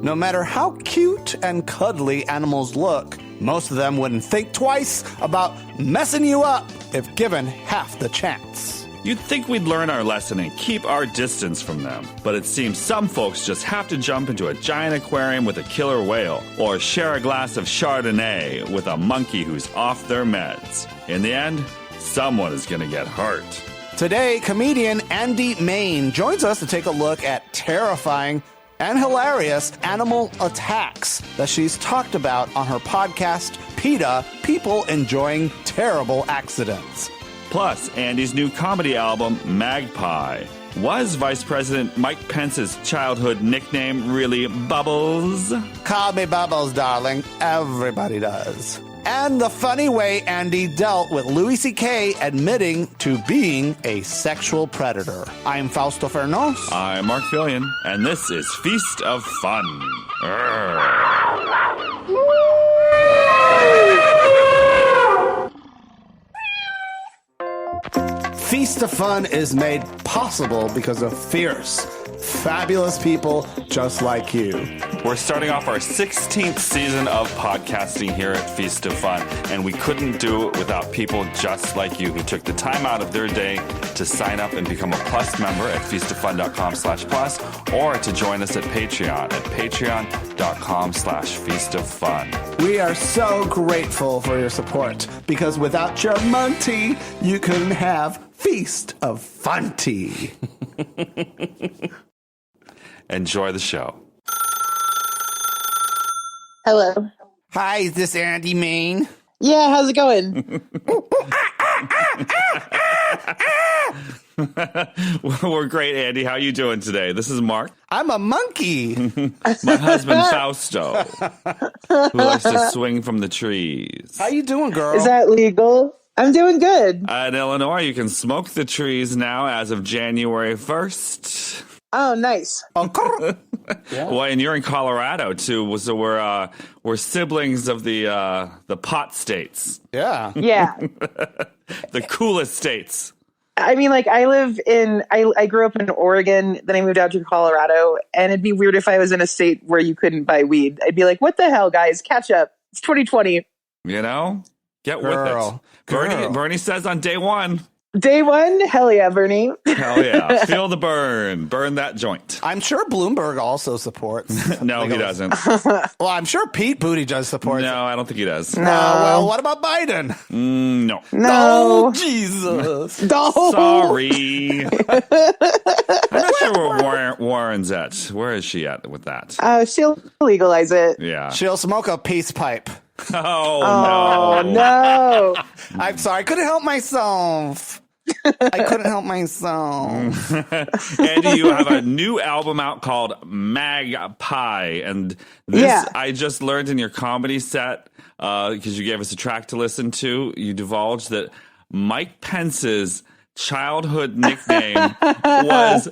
No matter how cute and cuddly animals look, most of them wouldn't think twice about messing you up if given half the chance. You'd think we'd learn our lesson and keep our distance from them. But it seems some folks just have to jump into a giant aquarium with a killer whale, or share a glass of Chardonnay with a monkey who's off their meds. In the end, someone is going to get hurt. Today, comedian Andie Main joins us to take a look at terrifying and hilarious animal attacks that she's talked about on her podcast, PETA, People Enjoying Terrible Accidents. Plus, Andie's new comedy album, Magpie. Was Vice President Mike Pence's childhood nickname really Bubbles? Call me Bubbles, darling. Everybody does. And the funny way Andie dealt with Louis C.K. admitting to being a sexual predator. I'm Fausto Fernos. I'm Mark Fillion, and this is Feast of Fun. Feast of Fun is made possible because of fierce, fabulous people just like you. We're starting off our 16th season of podcasting here at Feast of Fun, and we couldn't do it without people just like you who took the time out of their day to sign up and become a Plus member at feastoffun.com/plus, or to join us at Patreon at patreon.com/feastoffun. We are so grateful for your support, because without your money, you couldn't have Feast of Funty. Enjoy the show. Hello. Hi, is this Andie Main? Yeah, how's it going? We're great, Andie. How are you doing today? This is Mark. I'm a monkey. My husband, Fausto, who likes to swing from the trees. How you doing, girl? Is that legal? I'm doing good. In Illinois, you can smoke the trees now as of January 1st. Oh, nice. Yeah. Well, and you're in Colorado too, so we're siblings of the pot states. Yeah. Yeah. The coolest states. I mean, like, I grew up in Oregon, then I moved out to Colorado, and it'd be weird if I was in a state where you couldn't buy weed. I'd be like, what the hell, guys? Catch up. It's 2020. You know? Get Girl. with it. Bernie says on day one. Day one? Hell yeah, Bernie. Hell yeah. Feel the burn. Burn that joint. I'm sure Bloomberg also supports. No, he doesn't. Well, I'm sure Pete Buttigieg supports. No, I don't think he does. No. Well, what about Biden? No. No. Oh, Jesus. No. Sorry. I'm not sure where Warren's at. Where is she at with that? She'll legalize it. Yeah. She'll smoke a peace pipe. Oh, no. No. I'm sorry. I couldn't help myself. Andie, you have a new album out called Magpie, and this I just learned in your comedy set because you gave us a track to listen to. You divulged that Mike Pence's childhood nickname was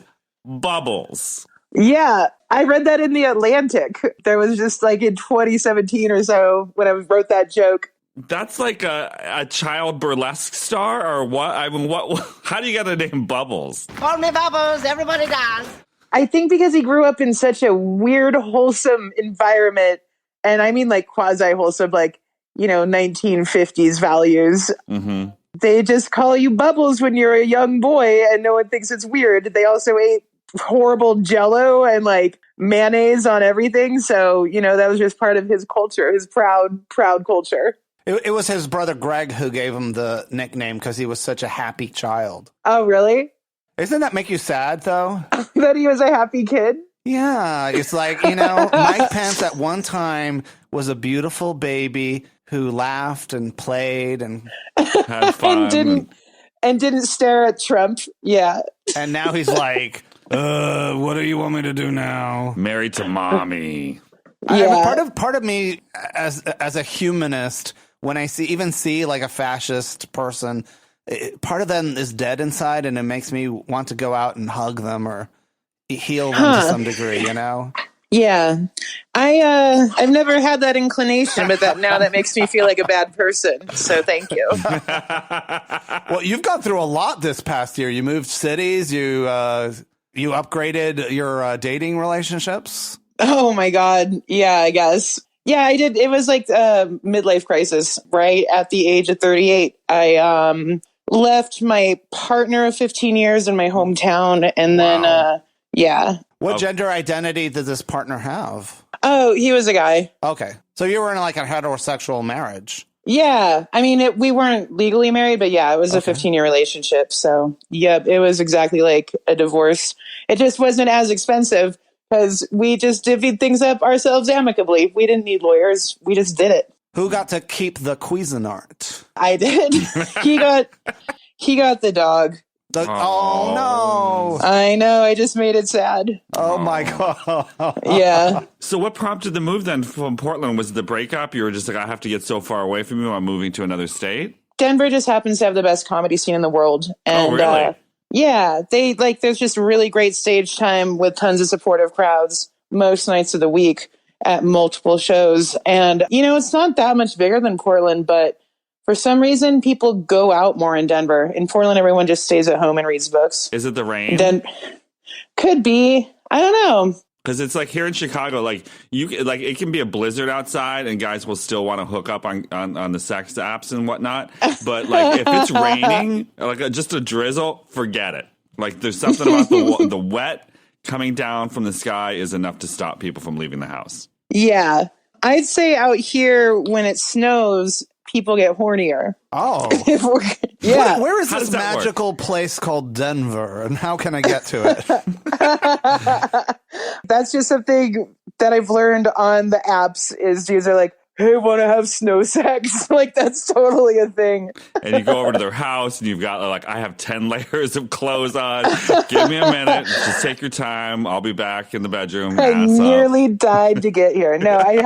Bubbles. Yeah, I read that in The Atlantic. There was just like in 2017 or so when I wrote that joke. That's like a child burlesque star, or what? I mean, what? How do you get the name Bubbles? Call me Bubbles, everybody does. I think because he grew up in such a weird, wholesome environment, and I mean like quasi-wholesome, like, 1950s values. Mm-hmm. They just call you Bubbles when you're a young boy, and no one thinks it's weird. They also ate horrible Jell-O and like mayonnaise on everything, so that was just part of his culture, his proud culture. It was his brother Greg who gave him the nickname because he was such a happy child. Oh, really? Doesn't that make you sad, though? That he was a happy kid? Yeah, it's like, Mike Pence at one time was a beautiful baby who laughed and played and had fun. and didn't stare at Trump. Yeah. And now he's like, what do you want me to do now? Married to mommy. Yeah. Part of me as a humanist, when I see like a fascist person, part of them is dead inside, and it makes me want to go out and hug them or heal them to some degree, Yeah. I've never had that inclination, but that makes me feel like a bad person. So thank you. Well, you've gone through a lot this past year. You moved cities. You You upgraded your dating relationships? Oh my God. Yeah, I guess. Yeah, I did. It was like a midlife crisis, right? At the age of 38, I left my partner of 15 years in my hometown. And then, yeah. What gender identity did this partner have? Oh, he was a guy. Okay. So you were in like a heterosexual marriage. Yeah. I mean, we weren't legally married, but yeah, it was a 15-year relationship. So, yep, it was exactly like a divorce. It just wasn't as expensive because we just divvied things up ourselves amicably. We didn't need lawyers. We just did it. Who got to keep the Cuisinart? I did. He got the dog. Oh, no. I know. I just made it sad. Oh, my God. Yeah. So what prompted the move then from Portland? Was it the breakup? You were just like, I have to get so far away from you. I'm moving to another state? Denver just happens to have the best comedy scene in the world. And, really? Yeah. There's just really great stage time with tons of supportive crowds most nights of the week at multiple shows. And, it's not that much bigger than Portland, but for some reason, people go out more in Denver. In Portland, everyone just stays at home and reads books. Is it the rain? Could be. I don't know. Because it's like here in Chicago, like it can be a blizzard outside, and guys will still want to hook up on the sex apps and whatnot. But like if it's raining, like just a drizzle, forget it. Like there's something about the wet coming down from the sky is enough to stop people from leaving the house. Yeah, I'd say out here when it snows, people get hornier. Oh. Yeah. Where is this magical place called Denver, and how can I get to it? That's just something that I've learned on the apps is dudes are like, hey, want to have snow sex? Like, that's totally a thing. And you go over to their house and you've got like, I have 10 layers of clothes on. Give me a minute. Just take your time. I'll be back in the bedroom. I nearly died to get here. No, I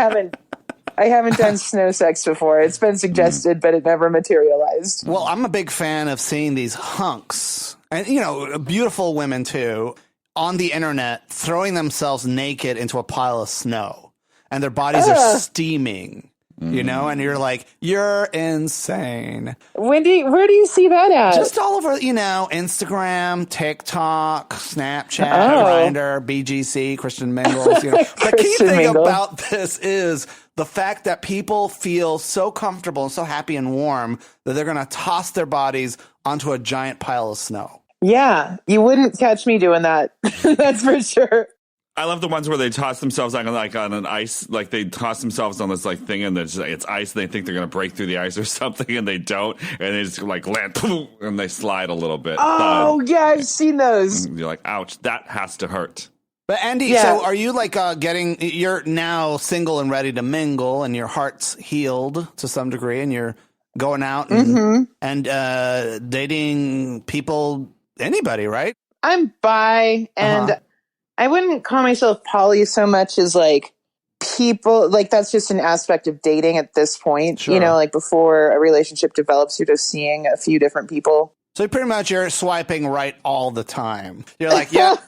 haven't done snow sex before. It's been suggested, but it never materialized. Well, I'm a big fan of seeing these hunks, and beautiful women too, on the internet throwing themselves naked into a pile of snow, and their bodies are steaming. And you're like, you're insane. Where do you see that at? Just all over, Instagram, TikTok, Snapchat, Grindr, BGC, Christian Mingles. The key thing about this is the fact that people feel so comfortable and so happy and warm that they're going to toss their bodies onto a giant pile of snow. Yeah, you wouldn't catch me doing that. That's for sure. I love the ones where they toss themselves on an ice, like they toss themselves on this like thing, and it's ice, and they think they're gonna break through the ice or something, and they don't, and they just like land, and they slide a little bit. Oh yeah, I've seen those. You're like, ouch, that has to hurt. But Andie, so are you like you're now single and ready to mingle, and your heart's healed to some degree, and you're going out and dating people, anybody, right? I'm bi, and I wouldn't call myself poly so much as like people, like that's just an aspect of dating at this point. Sure. Like before a relationship develops, you're just seeing a few different people. So pretty much you're swiping right all the time. You're like, yep.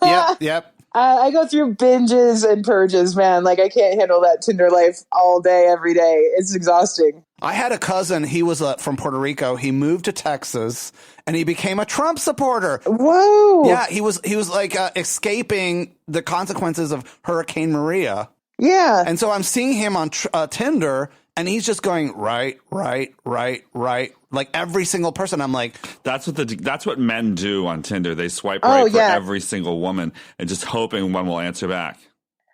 I go through binges and purges, man. Like I can't handle that Tinder life all day, every day. It's exhausting. I had a cousin. He was from Puerto Rico. He moved to Texas, and he became a Trump supporter. Whoa! Yeah, he was like escaping the consequences of Hurricane Maria. Yeah, and so I'm seeing him on Tinder, and he's just going right, like every single person. I'm like, that's what men do on Tinder. They swipe right for every single woman, and just hoping one will answer back.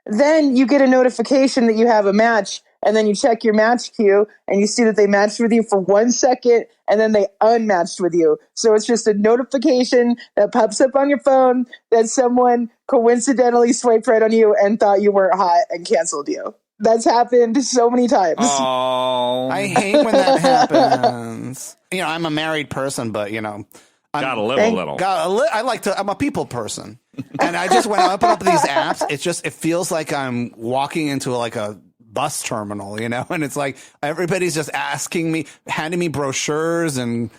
Then you get a notification that you have a match. And then you check your match queue and you see that they matched with you for 1 second and then they unmatched with you. So it's just a notification that pops up on your phone that someone coincidentally swiped right on you and thought you weren't hot and canceled you. That's happened so many times. Oh, I hate when that happens. I'm a married person, but gotta live a little. I'm a people person. And I just, when I open up these apps, it feels like I'm walking into like a bus terminal, and it's like everybody's just asking me, handing me brochures and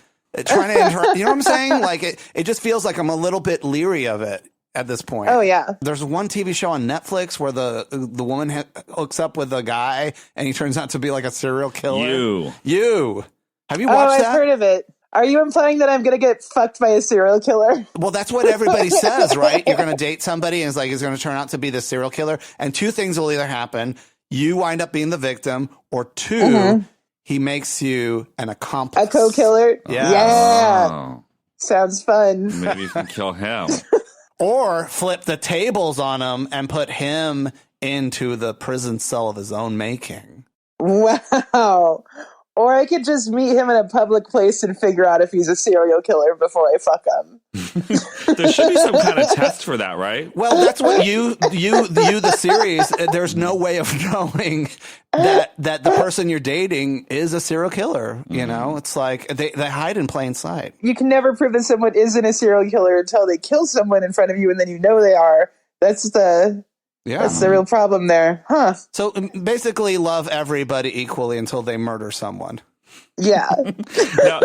trying to interact. You know what I'm saying? Like it just feels like I'm a little bit leery of it at this point. Oh yeah. There's one TV show on Netflix where the woman hooks up with a guy and he turns out to be like a serial killer. You have you watched that? I've heard of it. Are you implying that I'm going to get fucked by a serial killer? Well, that's what everybody says, right? You're going to date somebody and it's going to turn out to be the serial killer. And two things will either happen. You wind up being the victim, or two, he makes you an accomplice. A co-killer? Yeah. Oh. Sounds fun. Maybe you can kill him. Or flip the tables on him and put him into the prison cell of his own making. Wow. Or I could just meet him in a public place and figure out if he's a serial killer before I fuck him. There should be some kind of test for that, right? Well, that's what the series. There's no way of knowing that the person you're dating is a serial killer. You know, it's like they hide in plain sight. You can never prove that someone isn't a serial killer until they kill someone in front of you, and then you know they are. That's the real problem there, huh? So basically, love everybody equally until they murder someone. Yeah. Now,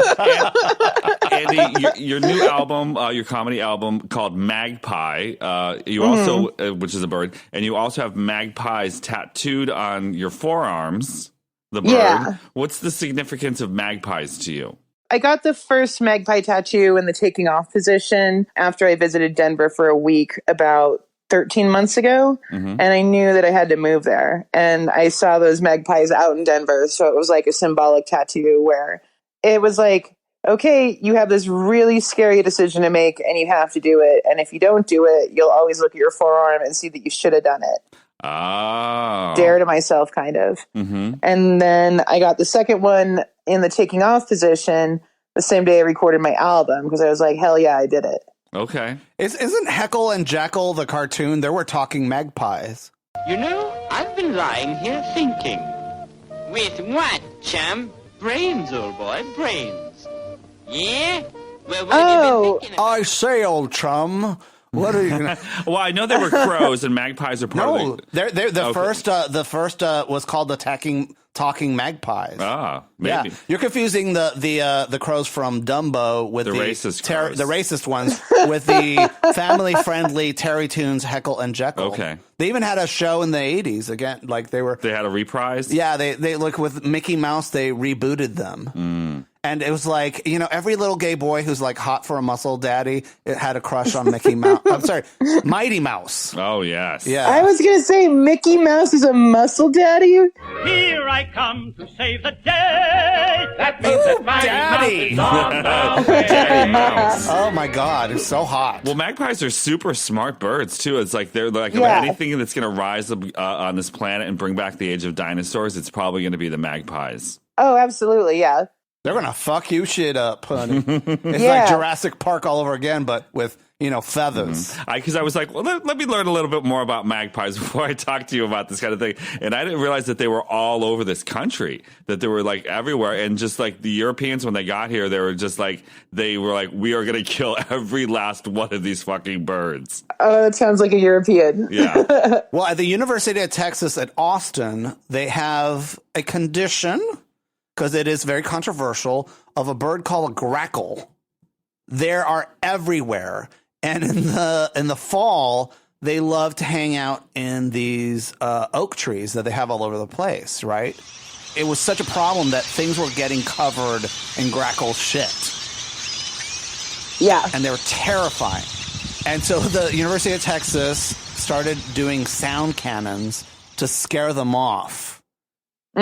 Andie, your new album, your comedy album called Magpie, you also, which is a bird, and you also have magpies tattooed on your forearms, the bird. Yeah. What's the significance of magpies to you? I got the first magpie tattoo in the taking off position after I visited Denver for a week about 13 months ago, and I knew that I had to move there. And I saw those magpies out in Denver, so it was like a symbolic tattoo where it was like, okay, you have this really scary decision to make, and you have to do it. And if you don't do it, you'll always look at your forearm and see that you should have done it. Oh. Dare to myself, kind of. And then I got the second one in the taking off position the same day I recorded my album, because I was like, hell yeah, I did it. Okay. Isn't Heckle and Jekyll the cartoon? There were talking magpies. You know, I've been lying here thinking. With what, chum? Brains, old boy, brains. Yeah? Well, what have you been thinking about? I say, old chum. What are you gonna... Well, I know they were crows, and magpies are part of the first was called the talking magpies. Ah, maybe. Yeah. You're confusing the crows from Dumbo with the racist crows. the racist ones with the family-friendly Terry Toons Heckle and Jekyll. Okay. They even had a show in the 80s again, like they had a reprise? Yeah, they look with Mickey Mouse, they rebooted them. And it was like, every little gay boy who's like hot for a muscle daddy, it had a crush on Mickey Mouse. I'm sorry, Mighty Mouse. Oh, yes. Yeah. I was going to say Mickey Mouse is a muscle daddy. Here I come to save the day. That means that my Daddy. mouth is on the way. Daddy Mouse. Oh my God, it's so hot. Well, magpies are super smart birds, too. It's like they're like anything that's going to rise up on this planet and bring back the age of dinosaurs, it's probably going to be the magpies. Oh, absolutely, yeah. They're going to fuck you shit up, honey. It's like Jurassic Park all over again, but with, feathers. Because I was like, well, let me learn a little bit more about magpies before I talk to you about this kind of thing. And I didn't realize that they were all over this country, that they were like everywhere. And just like the Europeans, when they got here, they were like, we are going to kill every last one of these fucking birds. Oh, that sounds like a European. Yeah. Well, at the University of Texas at Austin, they have a condition, because it is very controversial, of a bird called a grackle. They are everywhere. And in the fall, they love to hang out in these oak trees that they have all over the place, right? It was such a problem that things were getting covered in grackle shit. Yeah. And they were terrifying. And so the University of Texas started doing sound cannons to scare them off.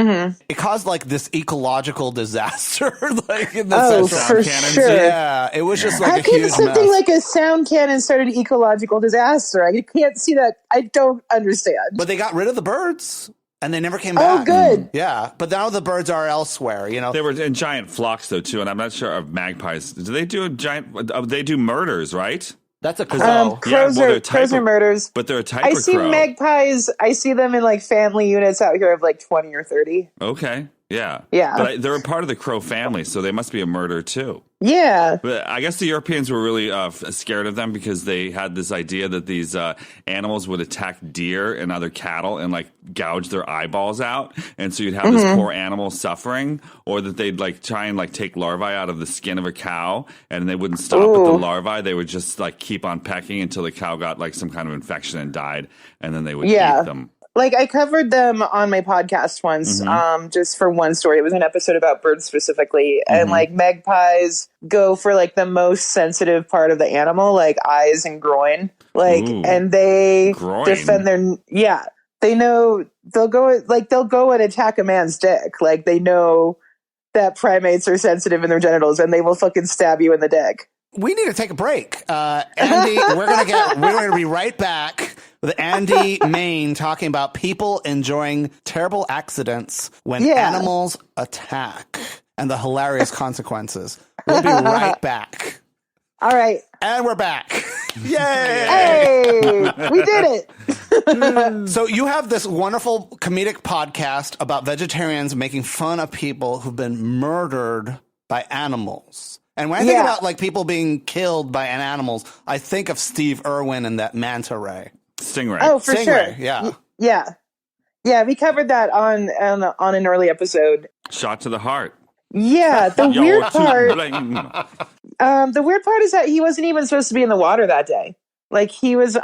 It caused like this ecological disaster, like in the for cannons. sure. Yeah, it was just like How a can huge something mess. like a sound cannon start an ecological disaster? I can't see that. I don't understand. But they got rid of the birds, and they never came back. Oh, good. Yeah, but now the birds are elsewhere. They were in giant flocks though too, and I'm not sure of magpies. Do they do they do murders, right? That's a crow. Crows are murders. But they're a type I of see crow. Magpies. I see them in like family units out here of like 20 or 30. Okay. Yeah. Yeah. But they're a part of the crow family, so they must be a murder too. Yeah. But I guess the Europeans were really scared of them because they had this idea that these animals would attack deer and other cattle and like gouge their eyeballs out. And so you'd have this poor animal suffering, or that they'd like try and like take larvae out of the skin of a cow and they wouldn't stop at the larvae. They would just like keep on pecking until the cow got like some kind of infection and died. And then they would eat them. like I covered them on my podcast once, just for one story. It was an episode about birds specifically, and like magpies go for like the most sensitive part of the animal, like eyes and groin, like, and they defend their they know they'll go and attack a man's dick, like they know that primates are sensitive in their genitals, and they will fucking stab you in the dick. We need to take a break. Andie, we're going to be right back with Andie Main talking about people enjoying terrible accidents when animals attack and the hilarious consequences. We'll be right back. All right. And we're back. Yay! Hey, we did it. So you have this wonderful comedic podcast about vegetarians making fun of people who've been murdered by animals. And when I think about like people being killed by animals, I think of Steve Irwin and that manta ray. Stingray. Oh, for Stingray, sure. Yeah. We covered that on an early episode. Shot to the heart. Yeah, the weird part is that he wasn't even supposed to be in the water that day. Like he was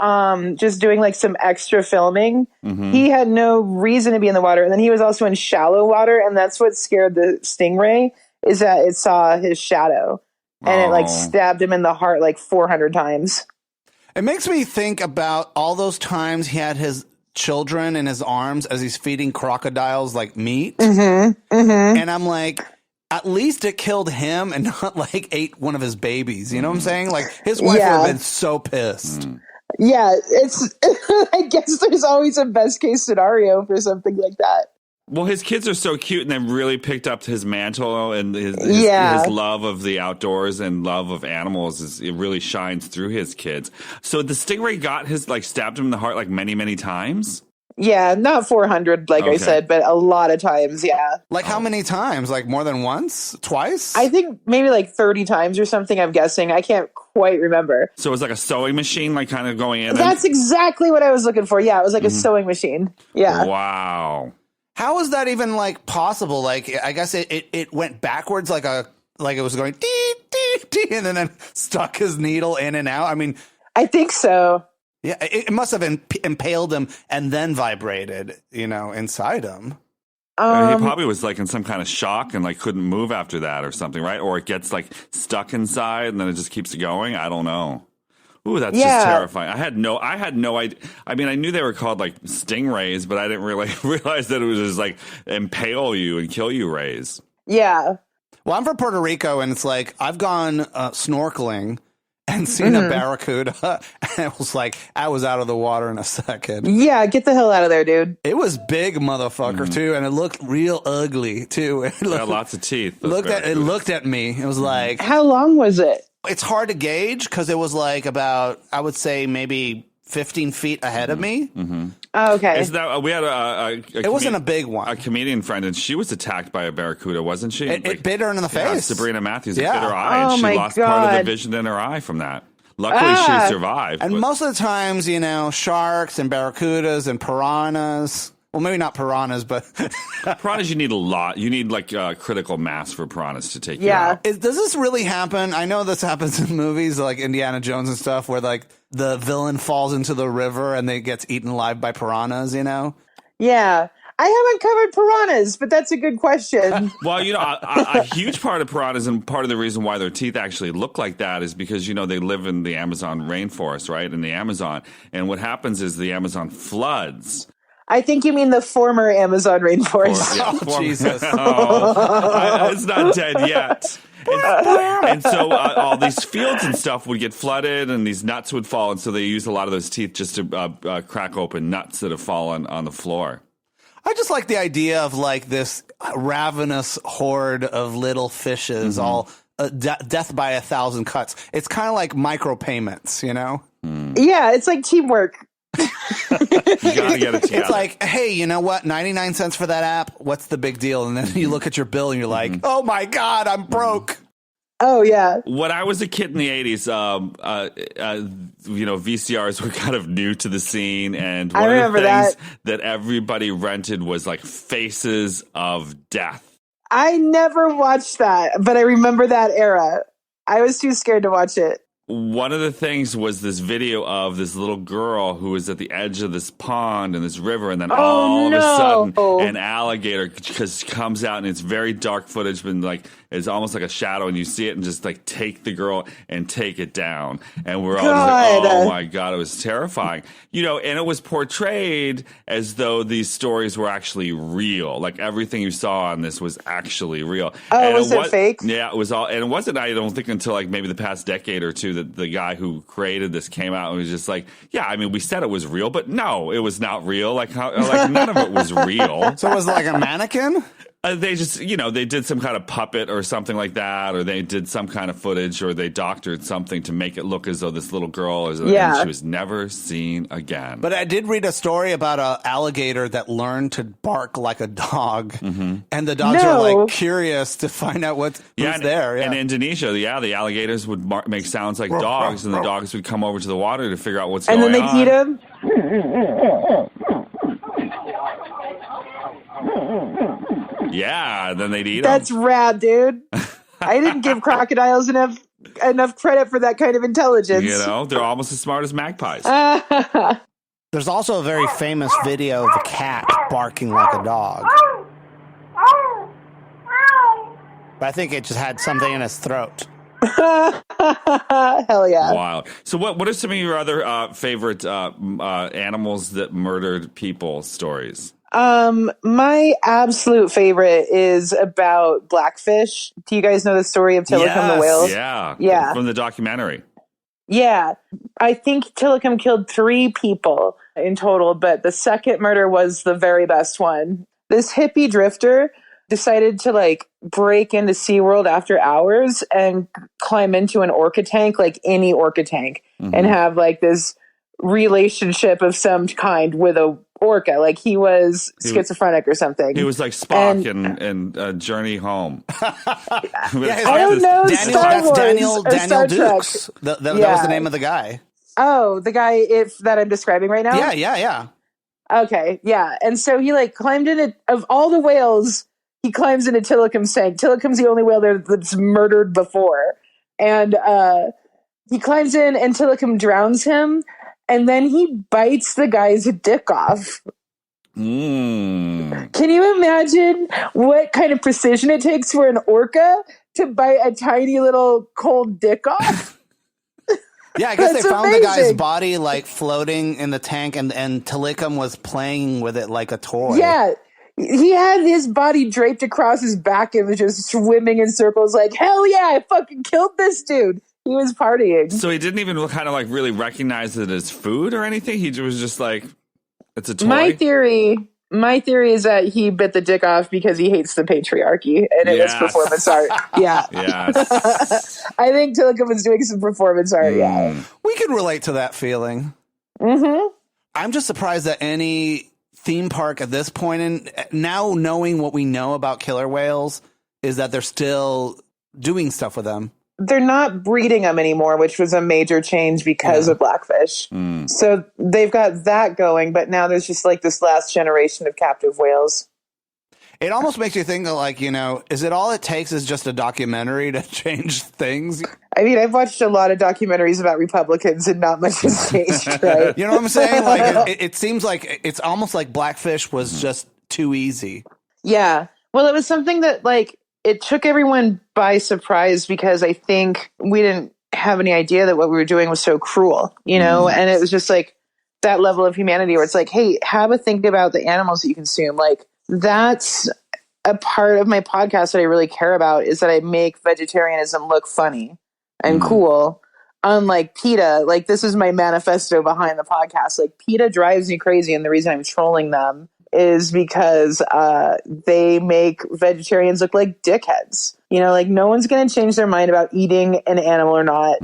just doing like some extra filming. He had no reason to be in the water, and then he was also in shallow water, and that's what scared the stingray, is that it saw his shadow and it like stabbed him in the heart like 400 times. It makes me think about all those times he had his children in his arms as he's feeding crocodiles like meat. And I'm like, at least it killed him and not like ate one of his babies. You know what I'm saying? Like his wife would have been so pissed. Yeah, it's I guess there's always a best case scenario for something like that. Well, his kids are so cute, and they've really picked up his mantle and his love of the outdoors and love of animals. It really shines through his kids. So the stingray got stabbed him in the heart like many, many times? Yeah, not 400, like I said, but a lot of times, yeah. Like how many times? Like more than once? Twice? I think maybe like 30 times or something, I'm guessing. I can't quite remember. So it was like a sewing machine, like kind of going in? That's exactly what I was looking for. Yeah, it was like a sewing machine. Yeah. Wow. How is that even like possible? Like, I guess it went backwards like it was going dee, dee, dee, and then stuck his needle in and out. I mean, I think so. Yeah, it must have impaled him and then vibrated, inside him. He probably was like in some kind of shock and like couldn't move after that or something, right? Or it gets like stuck inside and then it just keeps going. I don't know. Ooh, that's just terrifying. I had no idea. I mean, I knew they were called like stingrays, but I didn't really realize that it was just like impale you and kill you rays. Yeah. Well, I'm from Puerto Rico, and it's like I've gone snorkeling and seen a barracuda, and it was like I was out of the water in a second. Yeah, get the hell out of there, dude. It was big, motherfucker, too, and it looked real ugly, too. It got lots of teeth. It looked at me. It was like... How long was it? It's hard to gauge because it was like about, I would say, maybe 15 feet ahead of me. Oh, okay. Is that we had it wasn't a big one. A comedian friend, and she was attacked by a barracuda, wasn't she? It bit her in the face. Sabrina Matthews. It bit her eye, and she lost God. part of the vision in her eye from that. Luckily, she survived. And most of the times, sharks and barracudas and piranhas. Well, maybe not piranhas, but piranhas. You need a lot. You need like critical mass for piranhas to take you out. Does this really happen? I know this happens in movies like Indiana Jones and stuff, where like the villain falls into the river and they gets eaten alive by piranhas. Yeah. I haven't covered piranhas, but that's a good question. Well, a huge part of piranhas, and part of the reason why their teeth actually look like that, is because, they live in the Amazon rainforest, right? In the Amazon. And what happens is the Amazon floods. I think you mean the former Amazon rainforest. Jesus. It's not dead yet. And so all these fields and stuff would get flooded, and these nuts would fall. And so they use a lot of those teeth just to crack open nuts that have fallen on the floor. I just like the idea of like this ravenous horde of little fishes, all death by 1,000 cuts. It's kind of like micropayments, Yeah, it's like teamwork. You gotta get it together. It's like, hey, you know what? 99 cents for that app. What's the big deal? And then you look at your bill and you're like, oh my God, I'm broke. Oh, yeah. When I was a kid in the 80s, VCRs were kind of new to the scene. And one of the things that everybody rented was like Faces of Death. I never watched that, but I remember that era. I was too scared to watch it. one of the things was this video of this little girl who was at the edge of this pond and this river, and then all of a sudden an alligator just comes out, and it's very dark footage, but like it's almost like a shadow, and you see it and just like take the girl and take it down, and we're all just like, oh my God, it was terrifying, you know, and it was portrayed as though these stories were actually real, like everything you saw on this was actually real. And was it fake? Yeah, it was all, and it wasn't, I don't think, until like maybe the past decade or two that the guy who created this came out and was just like, yeah, I mean, we said it was real, but no, it was not real. Like none of it was real. So it was like a mannequin? They just, you know, they did some kind of puppet or something like that, or they did some kind of footage, or they doctored something to make it look as though this little girl and she was never seen again. But I did read a story about an alligator that learned to bark like a dog, and the dogs are like curious to find out who's there. Yeah. In Indonesia, the alligators would make sounds like dogs, and the dogs would come over to the water to figure out what's going on. And then they feed them. Yeah, then they'd eat That's them. rad, dude. I didn't give crocodiles enough credit for that kind of intelligence. You know, they're almost as smart as magpies. There's also a very famous video of a cat barking like a dog. But I think it just had something in its throat. Hell yeah. Wild. So what are some of your other favorite animals that murdered people stories? My absolute favorite is about blackfish. Do you guys know the story of Tilikum the whale? Yeah. From the documentary. Yeah. I think Tilikum killed 3 people in total, but the second murder was the very best one. This hippie drifter decided to like break into SeaWorld after hours and climb into an orca tank, like any orca tank, and have like this relationship of some kind with a orca, like he was schizophrenic or something. He was like Spock in Journey Home. I don't know. That's Daniel Dukes. That was the name of the guy. Oh, the guy that I'm describing right now? Yeah. Okay, yeah. And so he like climbed in it, of all the whales, he climbs into Tilikum's tank. Tilikum's the only whale there that's murdered before. And he climbs in and Tilikum drowns him. And then he bites the guy's dick off. Can you imagine what kind of precision it takes for an orca to bite a tiny little cold dick off? Yeah, I guess they found the guy's body like floating in the tank, and Tilikum was playing with it like a toy. Yeah. He had his body draped across his back and was just swimming in circles like, hell yeah, I fucking killed this dude. He was partying. So he didn't even kind of like really recognize it as food or anything? He was just like, it's a toy? My theory is that he bit the dick off because he hates the patriarchy and it was performance art. Yeah. Yes. I think Tilikum was doing some performance art, yeah. We can relate to that feeling. I'm just surprised that any theme park at this point, and now knowing what we know about killer whales, is that they're still doing stuff with them. They're not breeding them anymore, which was a major change because of blackfish. So they've got that going, but now there's just like this last generation of captive whales. It almost makes you think that, like, you know, is it all it takes is just a documentary to change things? I mean, I've watched a lot of documentaries about Republicans and not much has changed, right? You know what I'm saying? Like, it seems like it's almost like blackfish was just too easy. Yeah. Well, it was something that, like, it took everyone by surprise because I think we didn't have any idea that what we were doing was so cruel, you know? And it was just like that level of humanity where it's like, hey, have a think about the animals that you consume. Like, that's a part of my podcast that I really care about, is that I make vegetarianism look funny and cool. Unlike PETA, like, this is my manifesto behind the podcast. Like, PETA drives me crazy, and the reason I'm trolling them is because they make vegetarians look like dickheads. You know, like, no one's going to change their mind about eating an animal or not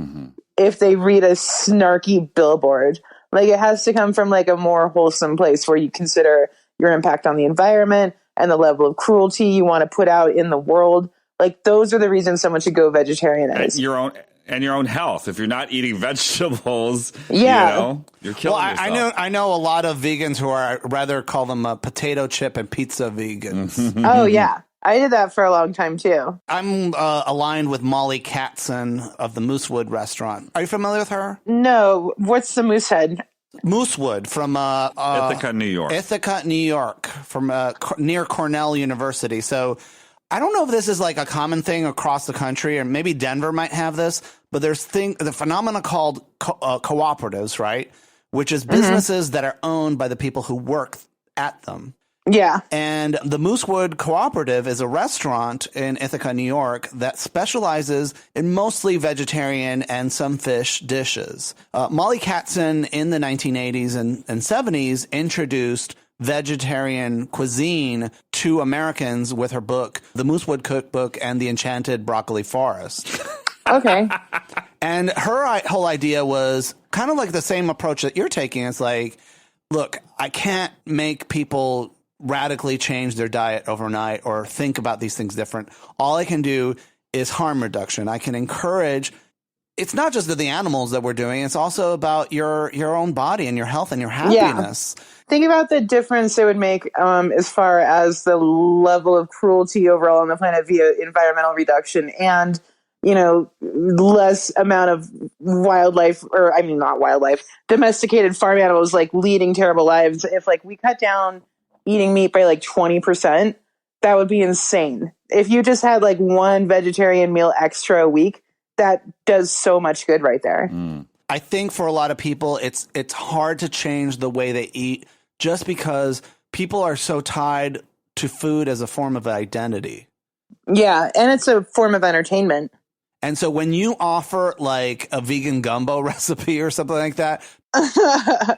if they read a snarky billboard. Like, it has to come from like a more wholesome place where you consider your impact on the environment and the level of cruelty you want to put out in the world. Like, those are the reasons someone should go vegetarian. Your own health. If you're not eating vegetables, you Yeah. know, you're killing yourself. I know a lot of vegans who are, I'd rather call them potato chip and pizza vegans. Oh, yeah. I did that for a long time too. I'm aligned with Molly Katzen of the Moosewood restaurant. Are you familiar with her? No, what's the Moosehead? Moosewood from Ithaca, New York. Ithaca, New York, from near Cornell University. So I don't know if this is like a common thing across the country, or maybe Denver might have this, but there's the phenomena called cooperatives, right? Which is businesses that are owned by the people who work at them. Yeah. And the Moosewood Cooperative is a restaurant in Ithaca, New York that specializes in mostly vegetarian and some fish dishes. Molly Katzen in the 1980s and 70s introduced vegetarian cuisine to Americans with her book, The Moosewood Cookbook and the Enchanted Broccoli Forest. Okay. And her whole idea was kind of like the same approach that you're taking. It's like, look, I can't make people radically change their diet overnight or think about these things different. All I can do is harm reduction. I can encourage. It's not just the animals that we're doing. It's also about your own body and your health and your happiness. Yeah. Think about the difference it would make as far as the level of cruelty overall on the planet via environmental reduction and, less amount of wildlife, or I mean, not wildlife, domesticated farm animals like leading terrible lives. If like we cut down eating meat by like 20%, that would be insane. If you just had like one vegetarian meal extra a week, that does so much good right there. I think for a lot of people, it's hard to change the way they eat just because people are so tied to food as a form of identity. Yeah, and it's a form of entertainment. And so when you offer like a vegan gumbo recipe or something like that,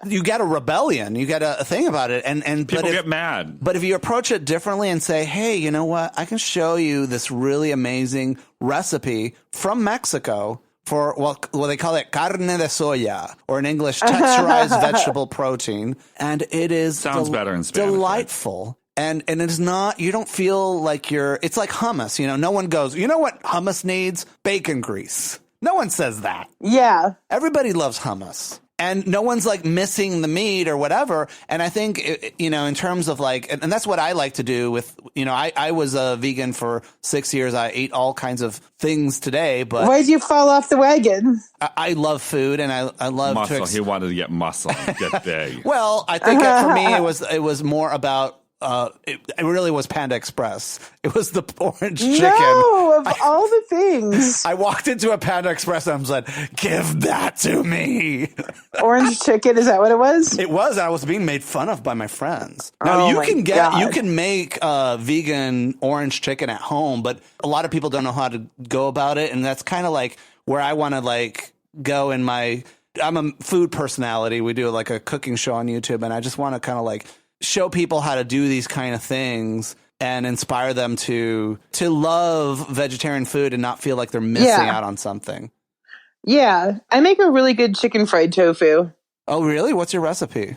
you get a rebellion. You get a thing about it. And people get mad. But if you approach it differently and say, hey, you know what? I can show you this really amazing recipe from Mexico for what they call it carne de soya, or in English, texturized vegetable protein. And it is sounds better in Spanish. Delightful. And it is not, you don't feel like it's like hummus. No one goes, you know what hummus needs? Bacon grease. No one says that. Yeah. Everybody loves hummus. And no one's like missing the meat or whatever. And I think, in terms of like, and that's what I like to do with, I was a vegan for 6 years. I ate all kinds of things today, but. Why'd you fall off the wagon? I love food and I love muscle. He wanted to get muscle, get big. Well, I think for me, it was more about, it really was Panda Express. It was the orange chicken. No, of all the things. I walked into a Panda Express and I was like, give that to me. Orange chicken, is that what it was? It was. I was being made fun of by my friends. Now you can make vegan orange chicken at home, but a lot of people don't know how to go about it. And that's kind of like where I want to like go in I'm a food personality. We do like a cooking show on YouTube and I just want to kind of like show people how to do these kind of things and inspire them to love vegetarian food and not feel like they're missing out on something. Yeah. I make a really good chicken fried tofu. Oh, really? What's your recipe?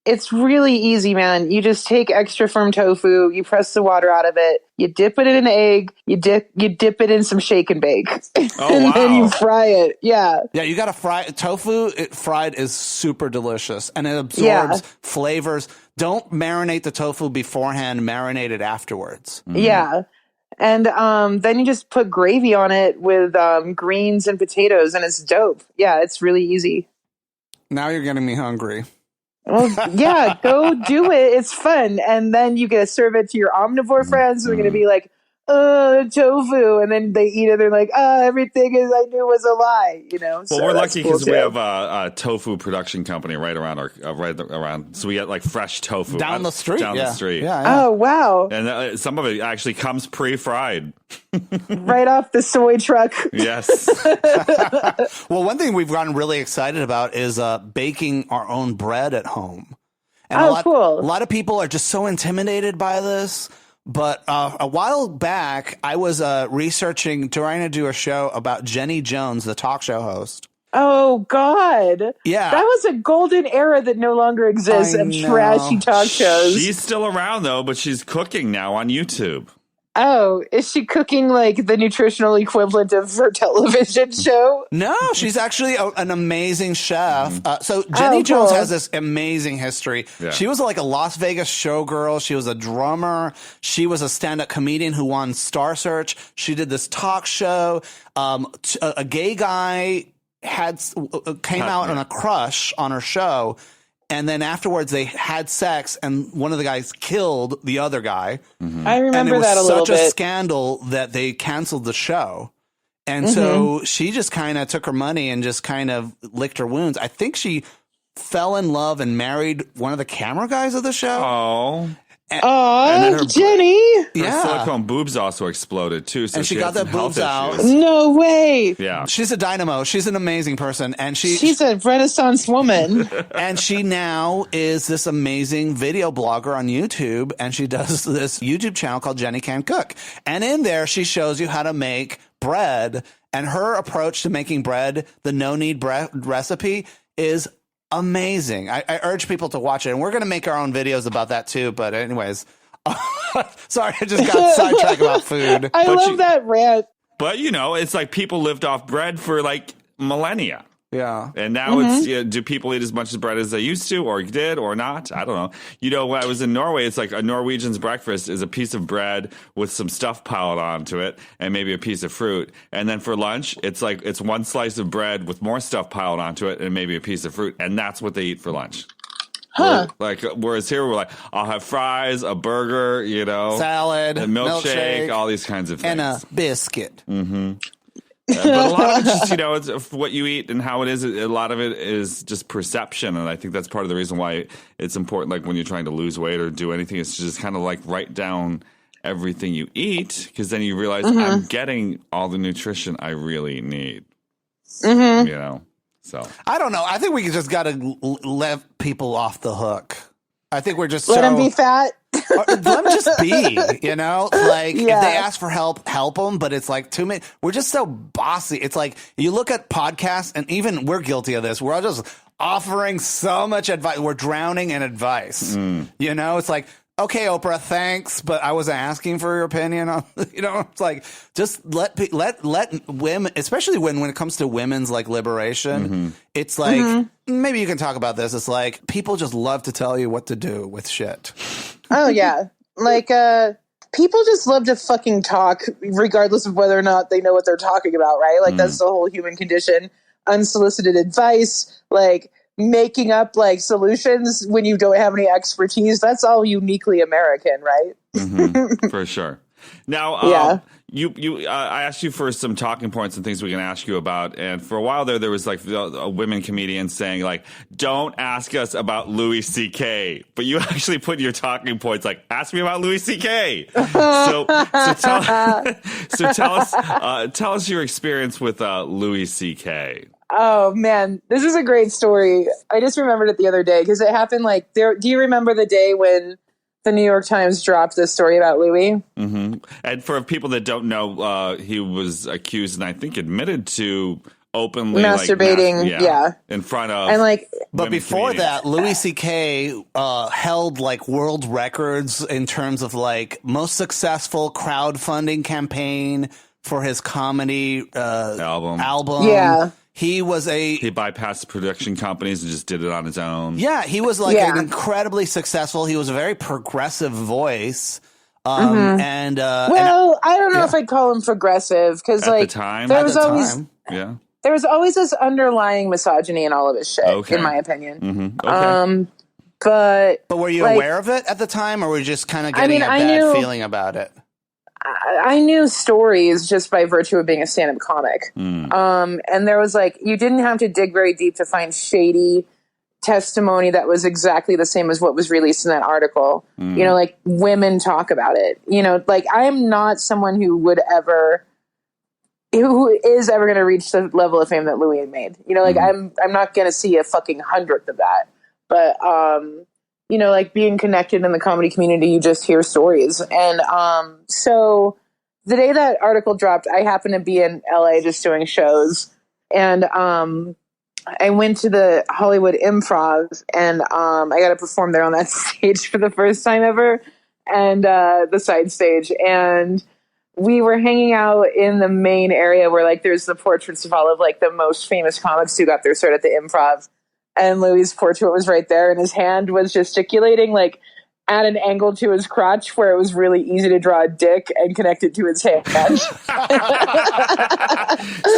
It's really easy, man. You just take extra firm tofu, you press the water out of it, you dip it in an egg, you dip it in some shake and bake. And then you fry it. Yeah. Yeah, you got to fry tofu. Fried is super delicious and it absorbs flavors. Don't marinate the tofu beforehand, marinate it afterwards. Yeah. And then you just put gravy on it with greens and potatoes and it's dope. Yeah, it's really easy. Now you're getting me hungry. Well, yeah, go do it. It's fun. And then you get to serve it to your omnivore friends who are going to be like, tofu. And then they eat it. They're like, everything I knew was a lie, Well, so we're lucky because we have a tofu production company right around. So we get like fresh tofu down the street. Yeah. Oh, wow. And some of it actually comes pre-fried. Right off the soy truck. Yes. Well, one thing we've gotten really excited about is baking our own bread at home. And cool. A lot of people are just so intimidated by this. But a while back, I was researching, trying to do a show about Jenny Jones, the talk show host. Oh, God. Yeah. That was a golden era that no longer exists of trashy talk shows. She's still around, though, but she's cooking now on YouTube. Oh, is she cooking like the nutritional equivalent of her television show? No, she's actually an amazing chef. So Jenny Jones has this amazing history. Yeah. She was like a Las Vegas showgirl. She was a drummer. She was a stand-up comedian who won Star Search. She did this talk show. A gay guy came out on a crush on her show. And then afterwards, they had sex, and one of the guys killed the other guy. Mm-hmm. I remember that a little bit. It was such a scandal that they canceled the show. And so she just kind of took her money and just kind of licked her wounds. I think she fell in love and married one of the camera guys of the show. Oh. Jenny! Her silicone boobs also exploded too, so and she got the boobs out. No way! Yeah, she's a dynamo. She's an amazing person, and she's a Renaissance woman. And she now is this amazing video blogger on YouTube, and she does this YouTube channel called Jenny Can Cook. And in there, she shows you how to make bread. And her approach to making bread, the no-knead bread recipe, is amazing. I urge people to watch it, and we're going to make our own videos about that too. But anyways, sorry, I just got sidetracked about food. I love that rant. But it's like people lived off bread for like millennia. Yeah. And now it's, do people eat as much as bread as they used to, or did, or not? I don't know. When I was in Norway, it's like a Norwegian's breakfast is a piece of bread with some stuff piled onto it and maybe a piece of fruit. And then for lunch, it's one slice of bread with more stuff piled onto it and maybe a piece of fruit. And that's what they eat for lunch. Huh. Whereas here we're like, I'll have fries, a burger, salad, a milkshake, all these kinds of things. And a biscuit. Mm-hmm. But a lot of it just, it's what you eat and how it is. A lot of it is just perception. And I think that's part of the reason why it's important, like when you're trying to lose weight or do anything, it's just kind of like write down everything you eat, because then you realize I'm getting all the nutrition I really need. Mm-hmm. So I don't know. I think we just got to let people off the hook. I think we're just let them be fat. Let them just be, if they ask for help them. But it's like too many. We're just so bossy. It's like you look at podcasts, and even we're guilty of this. We're all just offering so much advice. We're drowning in advice. It's like, okay, Oprah, thanks, but I wasn't asking for your opinion on. It's like just let women, especially when it comes to women's like liberation. It's like maybe you can talk about this. It's like people just love to tell you what to do with shit. Oh yeah, like people just love to fucking talk, regardless of whether or not they know what they're talking about, right? Like that's the whole human condition. Unsolicited advice, like making up like solutions when you don't have any expertise. That's all uniquely American, right? For sure. Now, I asked you for some talking points and things we can ask you about. And for a while there was like a women comedian saying like, don't ask us about Louis C.K. But you actually put in your talking points like, ask me about Louis C.K. So tell us your experience with Louis C.K. Oh man, this is a great story. I just remembered it the other day because it happened like there. Do you remember the day when the New York Times dropped this story about Louis? And for people that don't know, he was accused and I think admitted to openly masturbating, in front of and like. But before that, Louis C.K. held like world records in terms of like most successful crowdfunding campaign for his comedy album. Yeah. He bypassed production companies and just did it on his own. Yeah, he was like an incredibly successful. He was a very progressive voice. I don't know if I'd call him progressive because like there was always this underlying misogyny in all of his shit, in my opinion. But were you aware of it at the time, or were you just kind of getting a bad feeling about it? I knew stories just by virtue of being a stand-up comic. And there was like, you didn't have to dig very deep to find shady testimony that was exactly the same as what was released in that article. Like women talk about it, like I am not someone who is ever going to reach the level of fame that Louis made. Like I'm not going to see a fucking 100th of that. But, like being connected in the comedy community, you just hear stories. And so the day that article dropped, I happened to be in LA just doing shows. And I went to the Hollywood Improv and I got to perform there on that stage for the first time ever. and the side stage. And we were hanging out in the main area where like there's the portraits of all of like the most famous comics who got their start at the Improv. And Louis' portrait was right there, and his hand was gesticulating like at an angle to his crotch where it was really easy to draw a dick and connect it to his hand.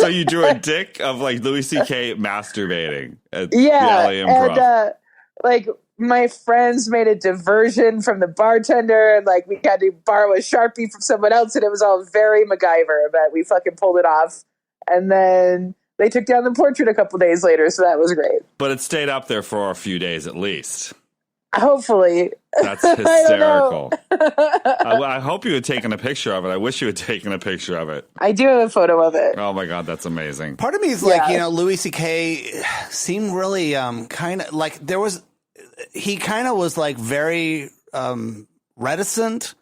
So you drew a dick of like Louis C.K. masturbating at the Yeah, LA Improv. and like my friends made a diversion from the bartender, and like we had to borrow a Sharpie from someone else, and it was all very MacGyver, but we fucking pulled it off. And then they took down the portrait a couple days later, so that was great. But it stayed up there for a few days at least. Hopefully. That's hysterical. I hope you had taken a picture of it. I wish you had taken a picture of it. I do have a photo of it. Oh my God, that's amazing. Part of me is like, Louis C.K. seemed really kind of like he kind of was like very reticent.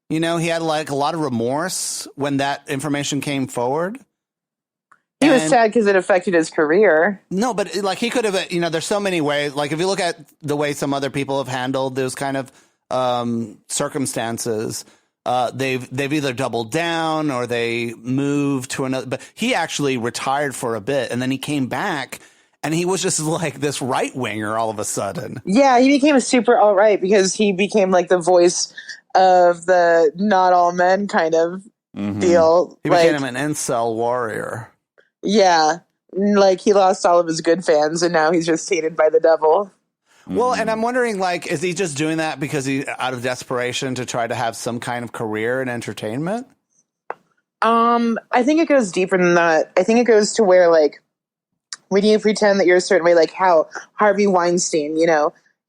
He had like a lot of remorse when that information came forward. He was sad because it affected his career. No, but like he could have, there's so many ways. Like if you look at the way some other people have handled those kind of circumstances, they've either doubled down or they moved to another. But he actually retired for a bit, and then he came back, and he was just like this right winger all of a sudden. Yeah, he became a super alt-right because he became like the voice of the not all men kind of deal. He became an incel warrior. Yeah, like he lost all of his good fans, and now he's just hated by the devil. Well, and I'm wondering, like, is he just doing that because he's out of desperation to try to have some kind of career in entertainment? I think it goes deeper than that. I think it goes to where, like, when you pretend that you're a certain way, like how Harvey Weinstein,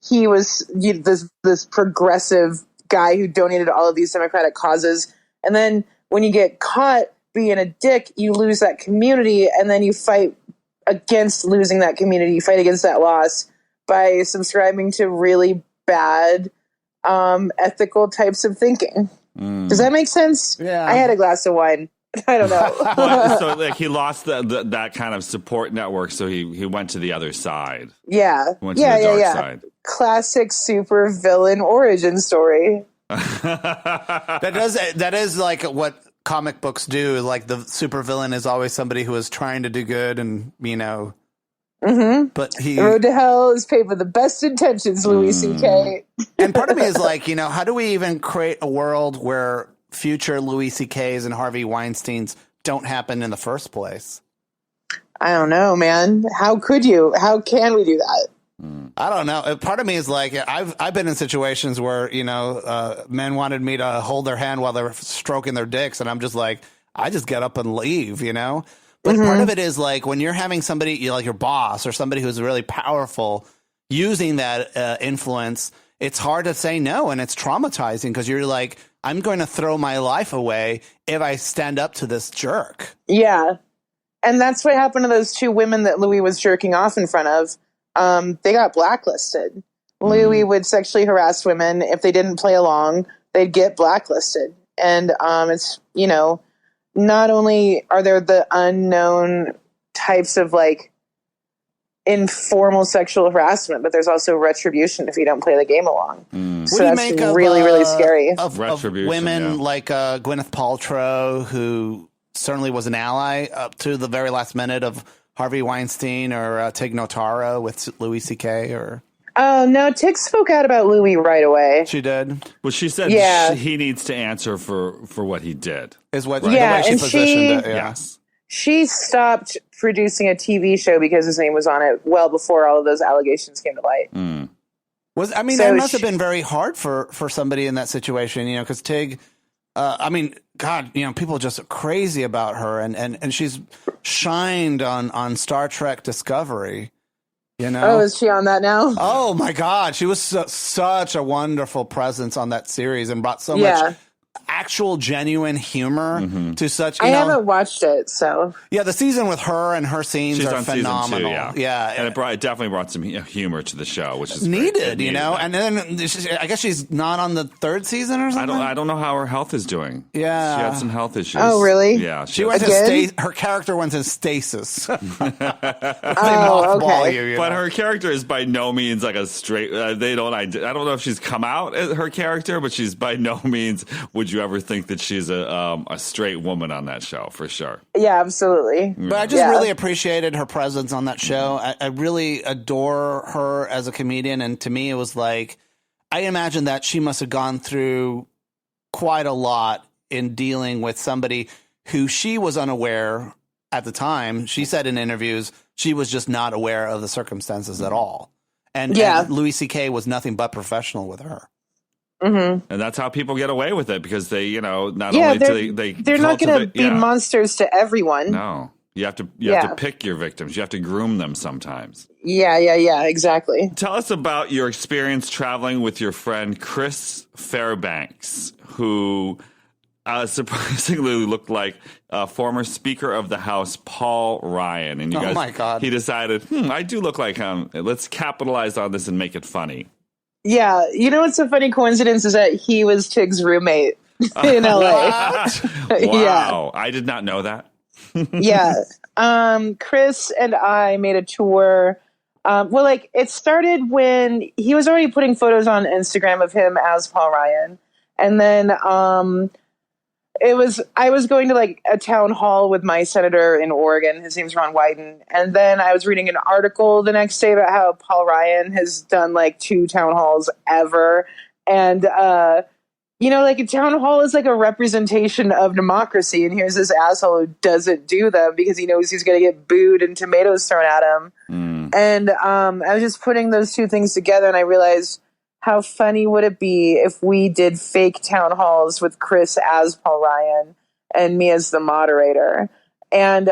he was this progressive guy who donated to all of these democratic causes, and then when you get caught being a dick, you lose that community, and then you fight against losing that community. You fight against that loss by subscribing to really bad ethical types of thinking. Does that make sense? Yeah. I had a glass of wine. I don't know. Well, so like he lost that kind of support network, so he went to the other side. Yeah. Went to the dark side. Classic super villain origin story. That is like what comic books do. Like the supervillain is always somebody who is trying to do good, and but The road to hell is paved with the best intentions, Louis C.K. And part of me is like, how do we even create a world where future Louis C.K.'s and Harvey Weinstein's don't happen in the first place? I don't know, man. How could you? How can we do that? I don't know. Part of me is like, I've been in situations where, men wanted me to hold their hand while they were stroking their dicks. And I'm just like, I just get up and leave, But part of it is like when you're having somebody like your boss or somebody who's really powerful using that influence, it's hard to say no. And it's traumatizing because you're like, I'm going to throw my life away if I stand up to this jerk. Yeah. And that's what happened to those two women that Louis was jerking off in front of. They got blacklisted. Louis would sexually harass women. If they didn't play along, they'd get blacklisted. And it's, not only are there the unknown types of like informal sexual harassment, but there's also retribution if you don't play the game along. So that's really, really scary. Of women like Gwyneth Paltrow, who certainly was an ally up to the very last minute of Harvey Weinstein, or Tig Notaro with Louis C.K. or... Oh, no, Tig spoke out about Louis right away. She did? Well, she said he needs to answer for what he did. Is what the way she positioned it. Yeah. Yes. She stopped producing a TV show because his name was on it well before all of those allegations came to light. That must have been very hard for somebody in that situation, because Tig... God, people just are crazy about her, and she's shined on Star Trek Discovery, Oh, is she on that now? Oh, my God. She was such a wonderful presence on that series and brought so much actual genuine humor to such. I haven't watched it, so yeah, the season with her and her scenes She's are on phenomenal. season 2, yeah. And it definitely brought some humor to the show, which is needed, great. you know. And then I guess she's not on the 3rd season or something. I don't know how her health is doing. Yeah, she had some health issues. Oh, really? Yeah, she went to her character went to stasis. Okay. But her character is by no means like a straight. I don't know if she's come out as her character, but she's by no means would you ever think that she's a straight woman on that show, for sure. Yeah, absolutely. But I just really appreciated her presence on that show. I really adore her as a comedian, and to me, it was like I imagine that she must have gone through quite a lot in dealing with somebody who she was unaware at the time. She said in interviews she was just not aware of the circumstances at all. And Louis C.K. was nothing but professional with her. And that's how people get away with it, because they, you know, not only do they're not going to be monsters to everyone. No, you have to pick your victims. You have to groom them sometimes. Yeah, exactly. Tell us about your experience traveling with your friend Chris Fairbanks, who surprisingly looked like former Speaker of the House Paul Ryan. And you guys, my God. He decided, I do look like him. Let's capitalize on this and make it funny. Yeah, you know what's a funny coincidence is that he was Tig's roommate in LA. Wow, I did not know that. Chris and I made a tour. It started when he was already putting photos on Instagram of him as Paul Ryan, and then I was going to like a town hall with my senator in Oregon. His name's Ron Wyden. And then I was reading an article the next day about how Paul Ryan has done like 2 town halls ever. And, like a town hall is like a representation of democracy. And here's this asshole who doesn't do them because he knows he's going to get booed and tomatoes thrown at him. And I was just putting those 2 things together, and I realized, how funny would it be if we did fake town halls with Chris as Paul Ryan and me as the moderator? And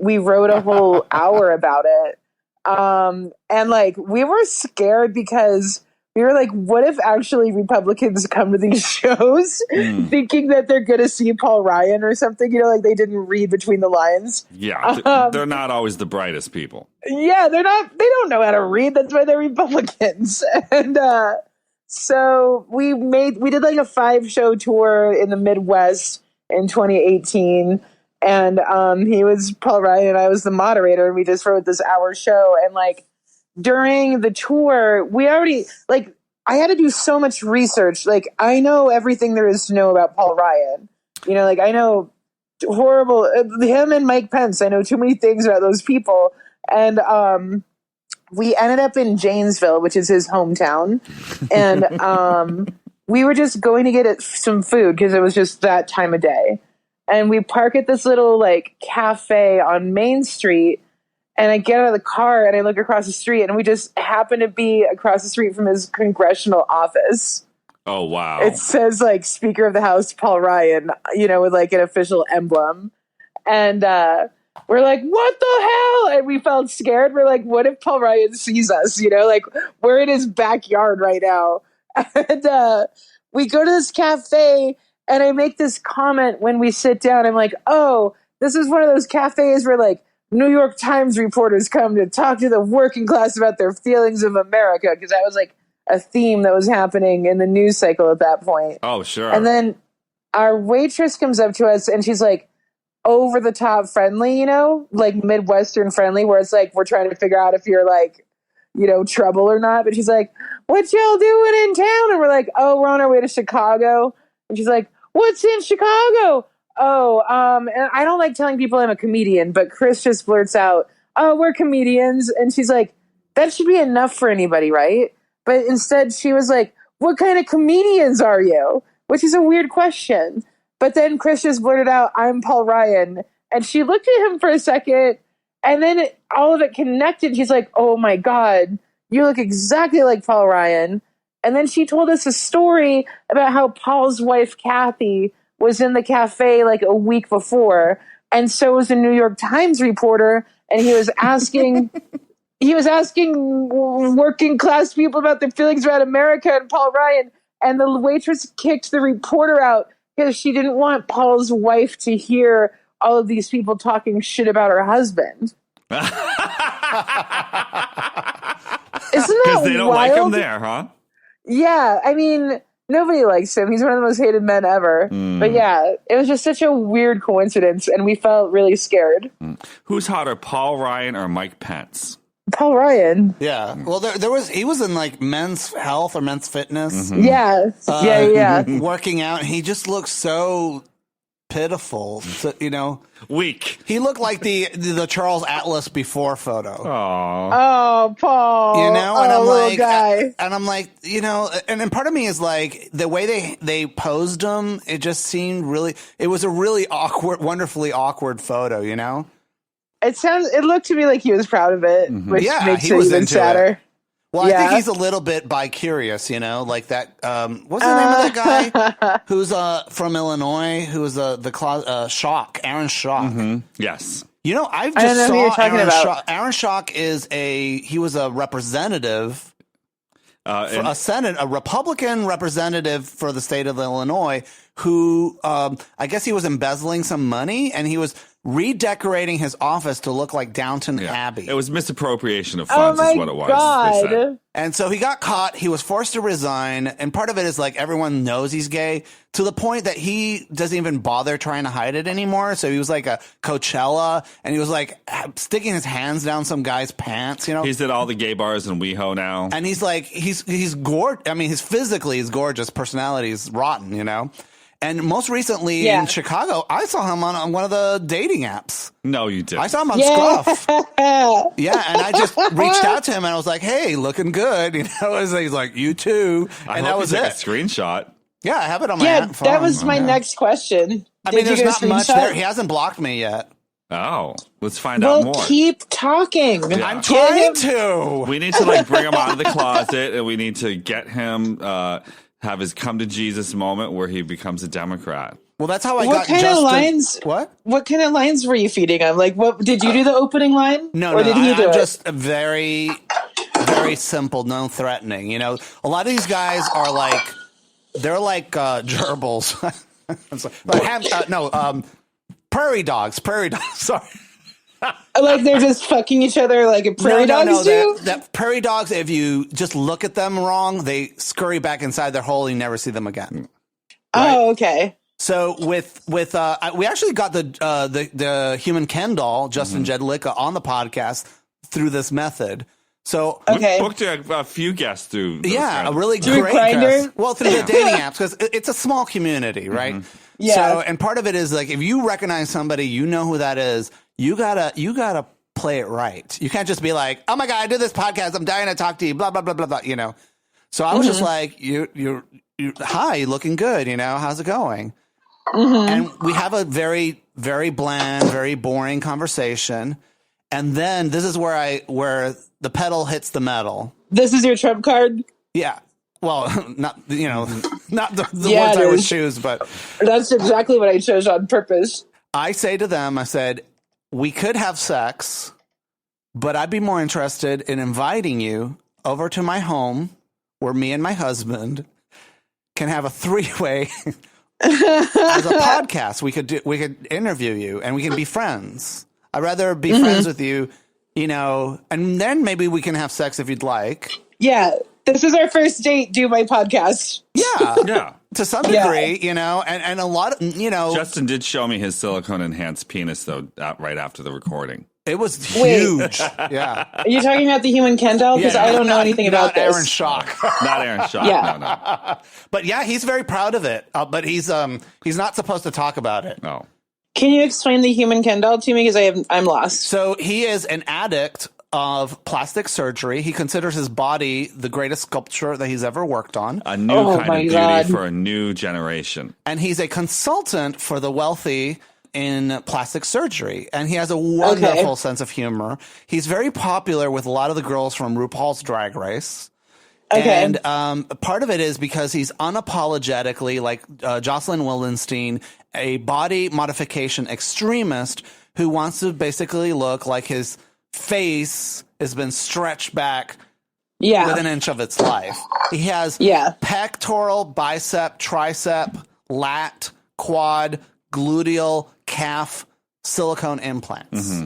we wrote a whole hour about it. And like, we were scared because we were like, what if actually Republicans come to these shows thinking that they're going to see Paul Ryan or something, like they didn't read between the lines. Yeah. They're not always the brightest people. Yeah, they don't know how to read. That's why they're Republicans. And so we did like a 5-show tour in the Midwest in 2018. And he was Paul Ryan and I was the moderator, and we just wrote this hour show. And like, during the tour, we already, like, I had to do so much research. Like, I know everything there is to know about Paul Ryan. Like, I know him and Mike Pence. I know too many things about those people. And we ended up in Janesville, which is his hometown. And we were just going to get some food because it was just that time of day. And we park at this little, like, cafe on Main Street. And I get out of the car and I look across the street, and we just happen to be across the street from his congressional office. Oh, wow. It says like Speaker of the House, Paul Ryan, with like an official emblem. And we're like, what the hell? And we felt scared. We're like, what if Paul Ryan sees us? Like we're in his backyard right now. And we go to this cafe, and I make this comment when we sit down. I'm like, oh, this is one of those cafes where like New York Times reporters come to talk to the working class about their feelings of America, because that was like a theme that was happening in the news cycle at that point. Oh, sure. And then our waitress comes up to us, and she's like over the top friendly, like Midwestern friendly, where it's like we're trying to figure out if you're like, trouble or not. But she's like, what y'all doing in town? And we're like, oh, we're on our way to Chicago. And she's like, what's in Chicago? Oh, and I don't like telling people I'm a comedian, but Chris just blurts out, oh, we're comedians. And she's like, that should be enough for anybody, right? But instead she was like, what kind of comedians are you? Which is a weird question. But then Chris just blurted out, I'm Paul Ryan. And she looked at him for a second, and then all of it connected. She's like, oh my God, you look exactly like Paul Ryan. And then she told us a story about how Paul's wife, Kathy, was in the cafe like a week before, and so was a New York Times reporter, and he was asking working class people about their feelings about America and Paul Ryan, and the waitress kicked the reporter out because she didn't want Paul's wife to hear all of these people talking shit about her husband. Isn't that Because they don't wild? like him there, huh? Yeah, I mean, nobody likes him. He's one of the most hated men ever. But yeah, it was just such a weird coincidence, and we felt really scared. Who's hotter, Paul Ryan or Mike Pence? Paul Ryan. Yeah. Well, he was in like Men's Health or Men's Fitness. Yeah. Yeah. Working out. He just looks so pitiful. So, Weak. he looked like the Charles Atlas before photo. Oh. Oh, Paul. And I'm little like, guy. and I'm like, and part of me is like the way they posed him. It just seemed really. It was a really awkward, wonderfully awkward photo. It looked to me like he was proud of it, which Yeah, makes he it was even into sadder. it. Well, I think he's a little bit bi-curious, like that. What's the name of that guy who's from Illinois? Who was Schock, Aaron Schock. Mm-hmm. Yes. I don't know just who you're saw talking Aaron about. Schock. Aaron Schock he was a representative, a Republican representative for the state of Illinois, who I guess he was embezzling some money, and he was redecorating his office to look like Downton Abbey. It was misappropriation of funds is what it was. God. They said. And so he got caught. He was forced to resign. And part of it is like everyone knows he's gay to the point that he doesn't even bother trying to hide it anymore. So he was like a Coachella, and he was like sticking his hands down some guy's pants, He's at all the gay bars in WeHo now. And he's like, he's gorgeous. I mean, physically he's gorgeous. Personality is rotten, And most recently in Chicago, I saw him on one of the dating apps. No, you didn't. I saw him on Scruff. Yeah, and I just reached out to him and I was like, "Hey, looking good," He's like, "You too," and that was a it. screenshot. Yeah, I have it on my Yeah, phone. that was my next question. I mean, Did there's you not get a much screenshot? there. He hasn't blocked me yet. Oh, let's find out Well, more. keep talking. Yeah. I'm trying to. We need to bring him out of the closet, and we need to get him have his come to Jesus moment where he becomes a Democrat. Well, that's how I What got kind Justin. of lines? What? What kind of lines were you feeding him? Like, what did you do the opening line? No, or did he do I'm it? just very, very simple, no threatening. A lot of these guys are like, they're like gerbils. Prairie dogs. Sorry. Like they're just fucking each other like prairie dogs do? That prairie dogs, if you just look at them wrong, they scurry back inside their hole and you never see them again. Right? Oh, okay. So we actually got the human Ken doll, Justin Jedlicka, on the podcast through this method. So Okay. We booked a few guests through. a really Through great Grindr? guest. Well, through the dating apps, because it's a small community, right? Yeah. So, and part of it is like if you recognize somebody, you know who that is. You gotta play it right. You can't just be like, "Oh my god, I did this podcast. I'm dying to talk to you." Blah blah blah blah blah. So I was just like, "You're hi, looking good. How's it going?" And we have a very, very bland, very boring conversation. And then this is where the pedal hits the metal. This is your trump card? Yeah. Well, not not the Yeah, ones it I would is. choose, but That's exactly what I chose on purpose. I say to them, I said, we could have sex, but I'd be more interested in inviting you over to my home where me and my husband can have a three-way as a podcast. We could interview you and we can be friends. I'd rather be friends with you, and then maybe we can have sex if you'd like. Yeah. This is our first date. Do my podcast. Yeah. Yeah. To some degree, and a lot of, Justin did show me his silicone enhanced penis though, right after the recording. it was huge. Yeah. Are you talking about the human Ken doll? Because I don't know anything about this. Aaron Schock. Not Aaron Schock. Yeah. No. But yeah, he's very proud of it. But he's not supposed to talk about it. No. Can you explain the human Ken doll to me? Because I'm lost. So he is an addict of plastic surgery. He considers his body the greatest sculpture that he's ever worked on. A new kind of beauty God. for a new generation. And he's a consultant for the wealthy in plastic surgery. And he has a wonderful sense of humor. He's very popular with a lot of the girls from RuPaul's Drag Race. Okay. And part of it is because he's unapologetically, like Jocelyn Wildenstein, a body modification extremist who wants to basically look like his face has been stretched back with an inch of its life. He has pectoral, bicep, tricep, lat, quad, gluteal, calf silicone implants.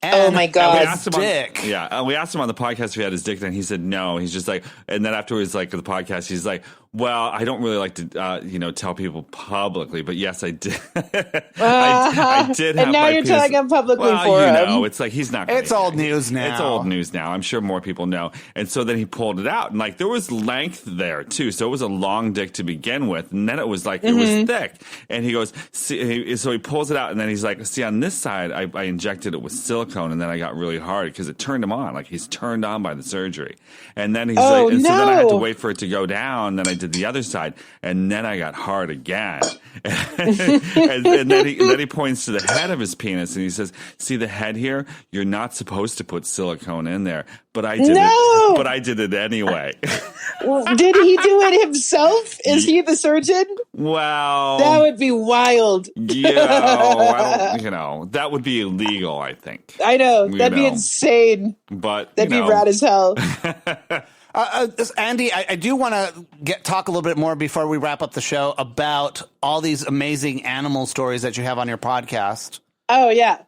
Oh my God. We asked him dick. we asked him on the podcast if he had his dick, and he said no. He's just like, and then afterwards, like the podcast, he's like, well, I don't really like to, tell people publicly, but yes, I did. I did. And now you're telling him publicly for him. It's like he's not. It's old news now. It's old news now. I'm sure more people know. And so then he pulled it out, and like there was length there too. So it was a long dick to begin with, and then it was like it was thick. And he goes, so he pulls it out, and then he's like, see, on this side, I injected it with silicone, and then I got really hard because it turned him on. Like he's turned on by the surgery. And then he's so then I had to wait for it to go down. Then I did the other side, and then I got hard again. and then he points to the head of his penis, and he says, see the head here? You're not supposed to put silicone in there, but I did it. But I did it anyway. Did he do it himself? Is he the surgeon? Well, that would be wild. That would be illegal, I think. I know. That'd be insane. But that'd be rad as hell. Andie, I do want to talk a little bit more before we wrap up the show about all these amazing animal stories that you have on your podcast. Oh, yeah.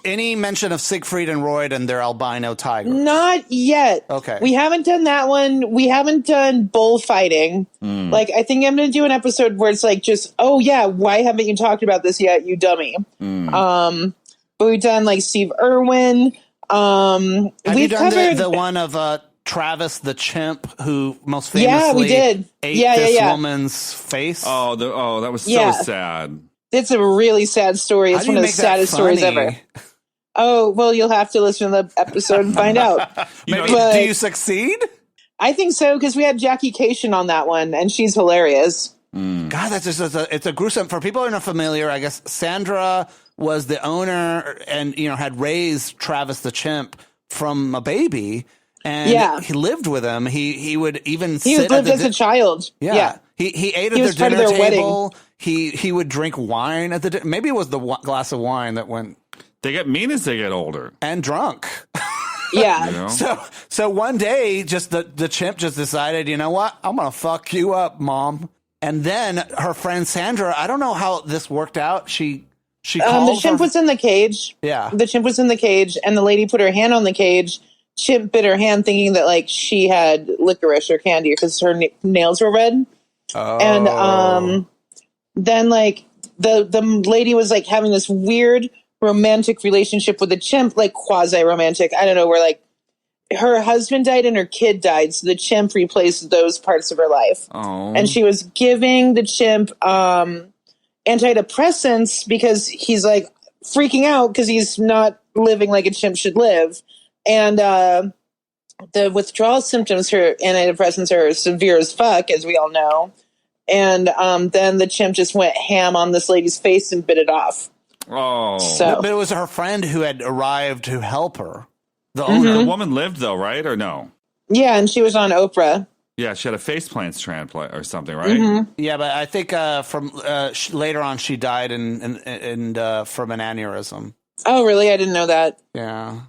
Any mention of Siegfried and Roy and their albino tigers? Not yet. Okay. We haven't done that one. We haven't done bullfighting. Like, I think I'm going to do an episode where it's like just, oh, yeah, why haven't you talked about this yet, you dummy? But we've done, like, Steve Irwin. Have you done the one of Travis the chimp who most famously ate this woman's face? Oh, that was so sad. It's a really sad story. It's one of the saddest stories ever. Oh, well, you'll have to listen to the episode and find out. Do you succeed? I think so, because we had Jackie Cation on that one, and she's hilarious. God, that's just it's a gruesome. For people who are not familiar, I guess Sandra was the owner and had raised Travis the chimp from a baby, and he lived with him. He would even sit lived as a child. Yeah. He ate at their dinner table. Wedding. He would drink wine at the maybe it was the glass of wine that went. They get mean as they get older and drunk. Yeah. So one day, just the chimp just decided, you know what? I'm gonna fuck you up, Mom. And then her friend Sandra, I don't know how this worked out. She called the chimp was in the cage. Yeah. The chimp was in the cage, and the lady put her hand on the cage. Chimp bit her hand, thinking that like she had licorice or candy because her nails were red. Oh. And then like the lady was like having this weird romantic relationship with the chimp, like quasi romantic. I don't know, where like her husband died and her kid died, so the chimp replaced those parts of her life. Oh. And she was giving the chimp antidepressants because he's like freaking out because he's not living like a chimp should live. And the withdrawal symptoms for antidepressants are severe as fuck, as we all know. And then the chimp just went ham on this lady's face and bit it off. Oh. But it was her friend who had arrived to help her. The owner. The woman lived, though, right? Or no? Yeah, and she was on Oprah. Yeah, she had a faceplant transplant or something, right? Yeah, but I think from later on she died and from an aneurysm. Oh, really? I didn't know that. Yeah.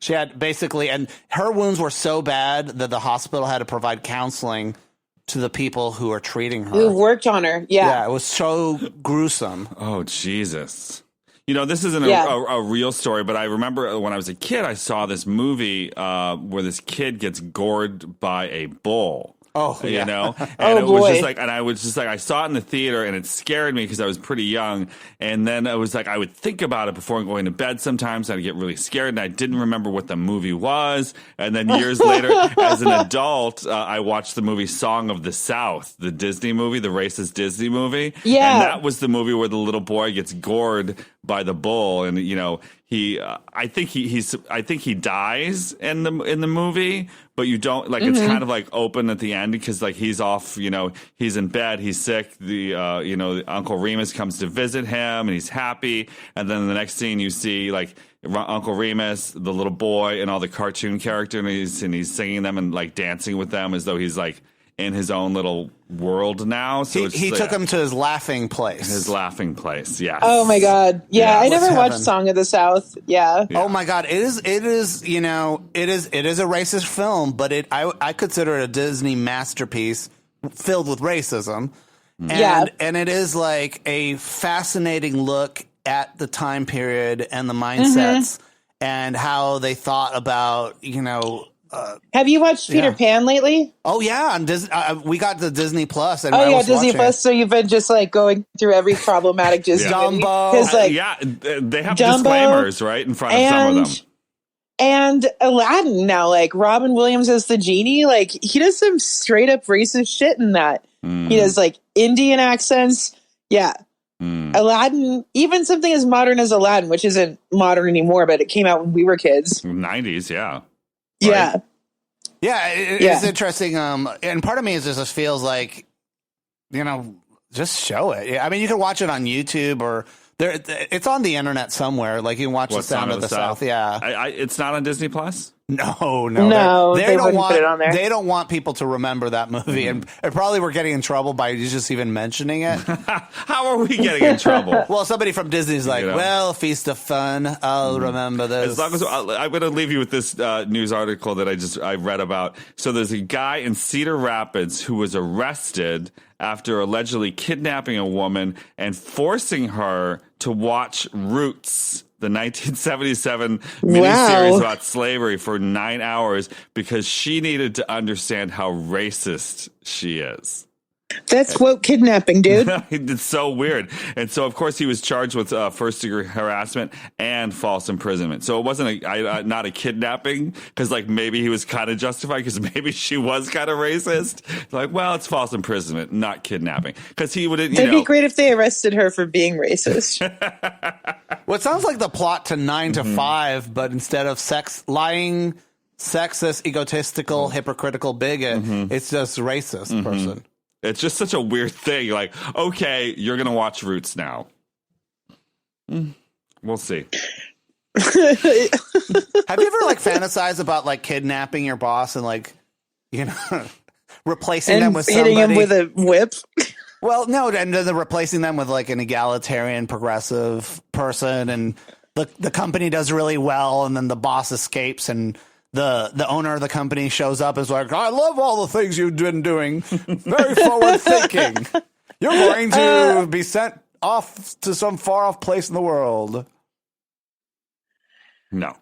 She had basically, and her wounds were so bad that the hospital had to provide counseling to the people who are treating her. Who worked on her. Yeah, it was so gruesome. Oh, Jesus. This isn't a real story, but I remember when I was a kid, I saw this movie where this kid gets gored by a bull. Oh, yeah. And it was just like, and I was just like, I saw it in the theater and it scared me because I was pretty young. And then I was like, I would think about it before going to bed sometimes. I'd get really scared and I didn't remember what the movie was. And then years later, as an adult, I watched the movie Song of the South, the Disney movie, the racist Disney movie. Yeah. And that was the movie where the little boy gets gored by the bull. And, I think he dies in the movie, but you don't like it's kind of like open at the end because like he's off, he's in bed, he's sick. The Uncle Remus comes to visit him and he's happy, and then the next scene you see like Uncle Remus, the little boy, and all the cartoon characters, and he's singing them and like dancing with them as though he's like in his own little world now. So he took him to his laughing place. His laughing place, yes. Oh my God. Yeah, I never watched Song of the South. Yeah. Oh my God. It is a racist film, but I consider it a Disney masterpiece filled with racism. And it is like a fascinating look at the time period and the mindsets and how they thought about, have you watched Peter Pan lately? Oh yeah, on Disney, we got the Disney Plus. And Disney Plus. So you've been just like going through every problematic Disney movie. Dumbo. They have disclaimers right in front of some of them. And Aladdin now, like Robin Williams as the genie, like he does some straight up racist shit in that. He does like Indian accents. Yeah. Aladdin, even something as modern as Aladdin, which isn't modern anymore, but it came out when we were kids. 90s, yeah. Yeah. Yeah, it's interesting. And part of me is just feels like, just show it. I mean, you can watch it on YouTube or it's on the internet somewhere. Like you can watch The Sound of the South. Yeah. It's not on Disney Plus? No, they don't want put it on there. They don't want people to remember that movie, and probably we're getting in trouble by just even mentioning it. How are we getting in trouble? Well, somebody from Disney's like, well, Feast of Fun, I'll remember this. As long as I'm going to leave you with this news article that I read about. So there's a guy in Cedar Rapids who was arrested after allegedly kidnapping a woman and forcing her to watch Roots, the 1977 miniseries about slavery, for 9 hours because she needed to understand how racist she is. That's woke kidnapping, dude. It's so weird. And so, of course, he was charged with first-degree harassment and false imprisonment. So it wasn't not a kidnapping because, like, maybe he was kind of justified because maybe she was kind of racist. Like, well, it's false imprisonment, not kidnapping. Because he would, It'd be great if they arrested her for being racist. Well, it sounds like the plot to 9 to 5, but instead of lying, sexist, egotistical, hypocritical bigot, it's just racist person. It's just such a weird thing. Like, okay, you're going to watch Roots now. We'll see. Have you ever like fantasized about like kidnapping your boss and like, replacing them with somebody? Hitting him with a whip? Well, no, and then replacing them with like an egalitarian, progressive person, and the company does really well, and then the boss escapes, and the owner of the company shows up is like, I love all the things you've been doing. Very forward thinking. You're going to be sent off to some far off place in the world. No.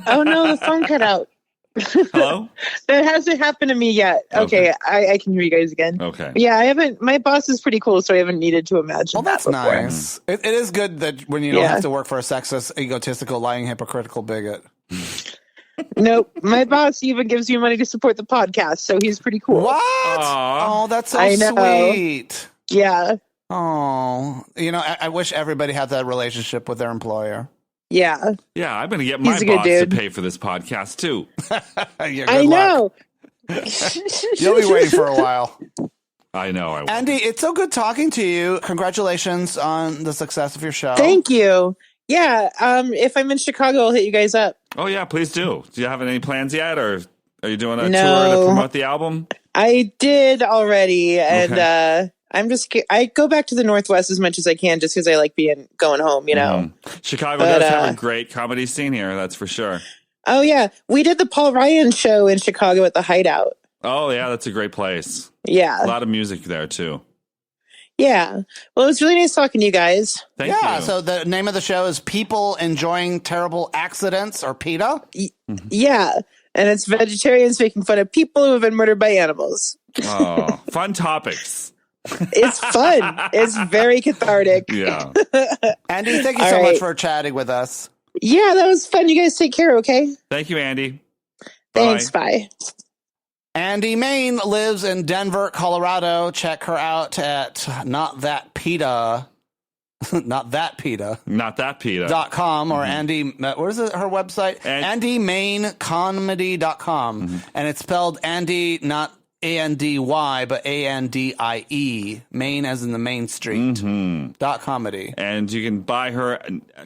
Oh no, the phone cut out. Hello? That hasn't happened to me yet. Okay. I can hear you guys again. Okay. Yeah, I haven't. My boss is pretty cool, so I haven't needed to imagine. Well, that's that before. nice. It is good that when you don't have to work for a sexist, egotistical, lying, hypocritical bigot. Nope. My boss even gives you money to support the podcast, so he's pretty cool. What? Aww. Oh, that's so sweet. Yeah. Oh, I wish everybody had that relationship with their employer. Yeah. Yeah, I'm going to get my boss to pay for this podcast, too. Yeah, I know. You'll be waiting for a while. I know. I will. Andy, it's so good talking to you. Congratulations on the success of your show. Thank you. Yeah. If I'm in Chicago, I'll hit you guys up. Oh, yeah, please do. Do you have any plans yet, or are you doing a tour to promote the album? I did already, and I go back to the Northwest as much as I can just because I like going home, Chicago does have a great comedy scene here, that's for sure. Oh, yeah. We did the Paul Ryan show in Chicago at the Hideout. Oh, yeah, that's a great place. Yeah. A lot of music there, too. Yeah. Well, it was really nice talking to you guys. Thank you. Yeah, so the name of the show is People Enjoying Terrible Accidents, or PETA? Yeah. And it's vegetarians making fun of people who have been murdered by animals. Oh, fun topics. It's fun. It's very cathartic. Yeah. Andy, thank you so much for chatting with us. Yeah, that was fun. You guys take care, okay? Thank you, Andy. Thanks. Bye. Andie Main lives in Denver, Colorado. Check her out at Not That PETA. .com or Andie, what is it, her website? AndieMainComedy.com. And it's spelled Andy, not Andy, but Andie, Main as in the Main Street. .comedy. And you can buy her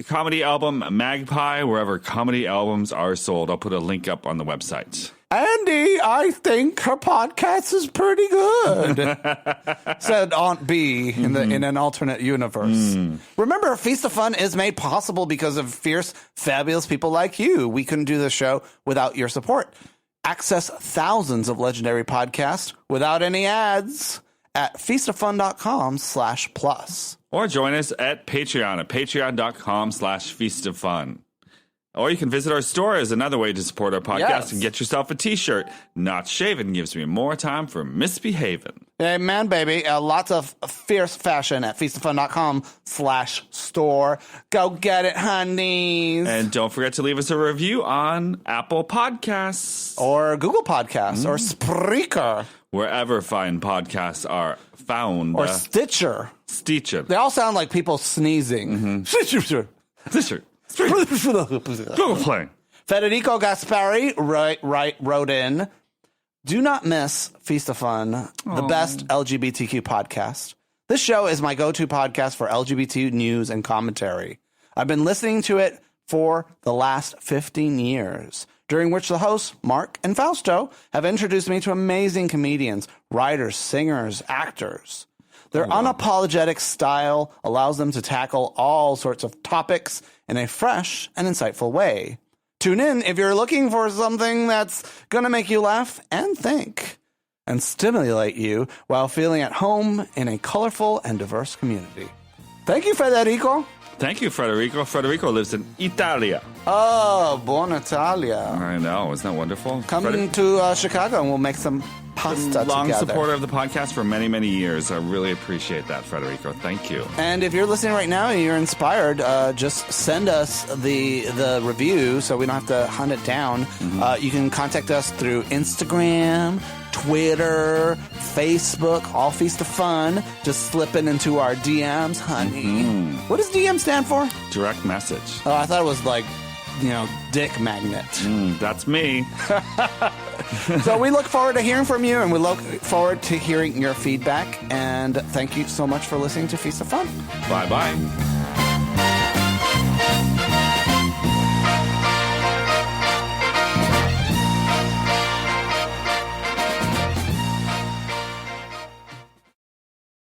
comedy album, Magpie, wherever comedy albums are sold. I'll put a link up on the website. Andy, I think her podcast is pretty good, said Aunt B in an alternate universe. Remember, Feast of Fun is made possible because of fierce, fabulous people like you. We couldn't do the show without your support. Access thousands of legendary podcasts without any ads at feastoffun.com/plus. Or join us at Patreon at patreon.com/feastofun. Or you can visit our store as another way to support our podcast and get yourself a t-shirt. Not Shaven gives me more time for misbehaving. Hey, man, baby. Lots of fierce fashion at feastoffun.com/store. Go get it, honeys. And don't forget to leave us a review on Apple Podcasts. Or Google Podcasts. Or Spreaker. Wherever fine podcasts are found. Or Stitcher. Stitcher. They all sound like people sneezing. Stitcher. Google Play. Federico Gaspari wrote in, do not miss Feast of Fun, the best LGBTQ podcast. This show is my go-to podcast for LGBT news and commentary. I've been listening to it for the last 15 years, during which the hosts, Mark and Fausto, have introduced me to amazing comedians, writers, singers, actors. Their unapologetic style allows them to tackle all sorts of topics in a fresh and insightful way. Tune in if you're looking for something that's going to make you laugh and think and stimulate you while feeling at home in a colorful and diverse community. Thank you, Federico. Thank you, Federico. Federico lives in Italia. Oh, buon Italia. I know. Isn't that wonderful? Come to Chicago and we'll make some pasta long together. Supporter of the podcast for many, many years. I really appreciate that, Federico. Thank you. And if you're listening right now and you're inspired, just send us the review so we don't have to hunt it down. You can contact us through Instagram, Twitter, Facebook, all Feast of Fun. Just slip it into our DMs, honey. What does DM stand for? Direct message. Oh, I thought it was like, dick magnet. That's me. So we look forward to hearing from you, and we look forward to hearing your feedback. And thank you so much for listening to Feast of Fun. Bye-bye.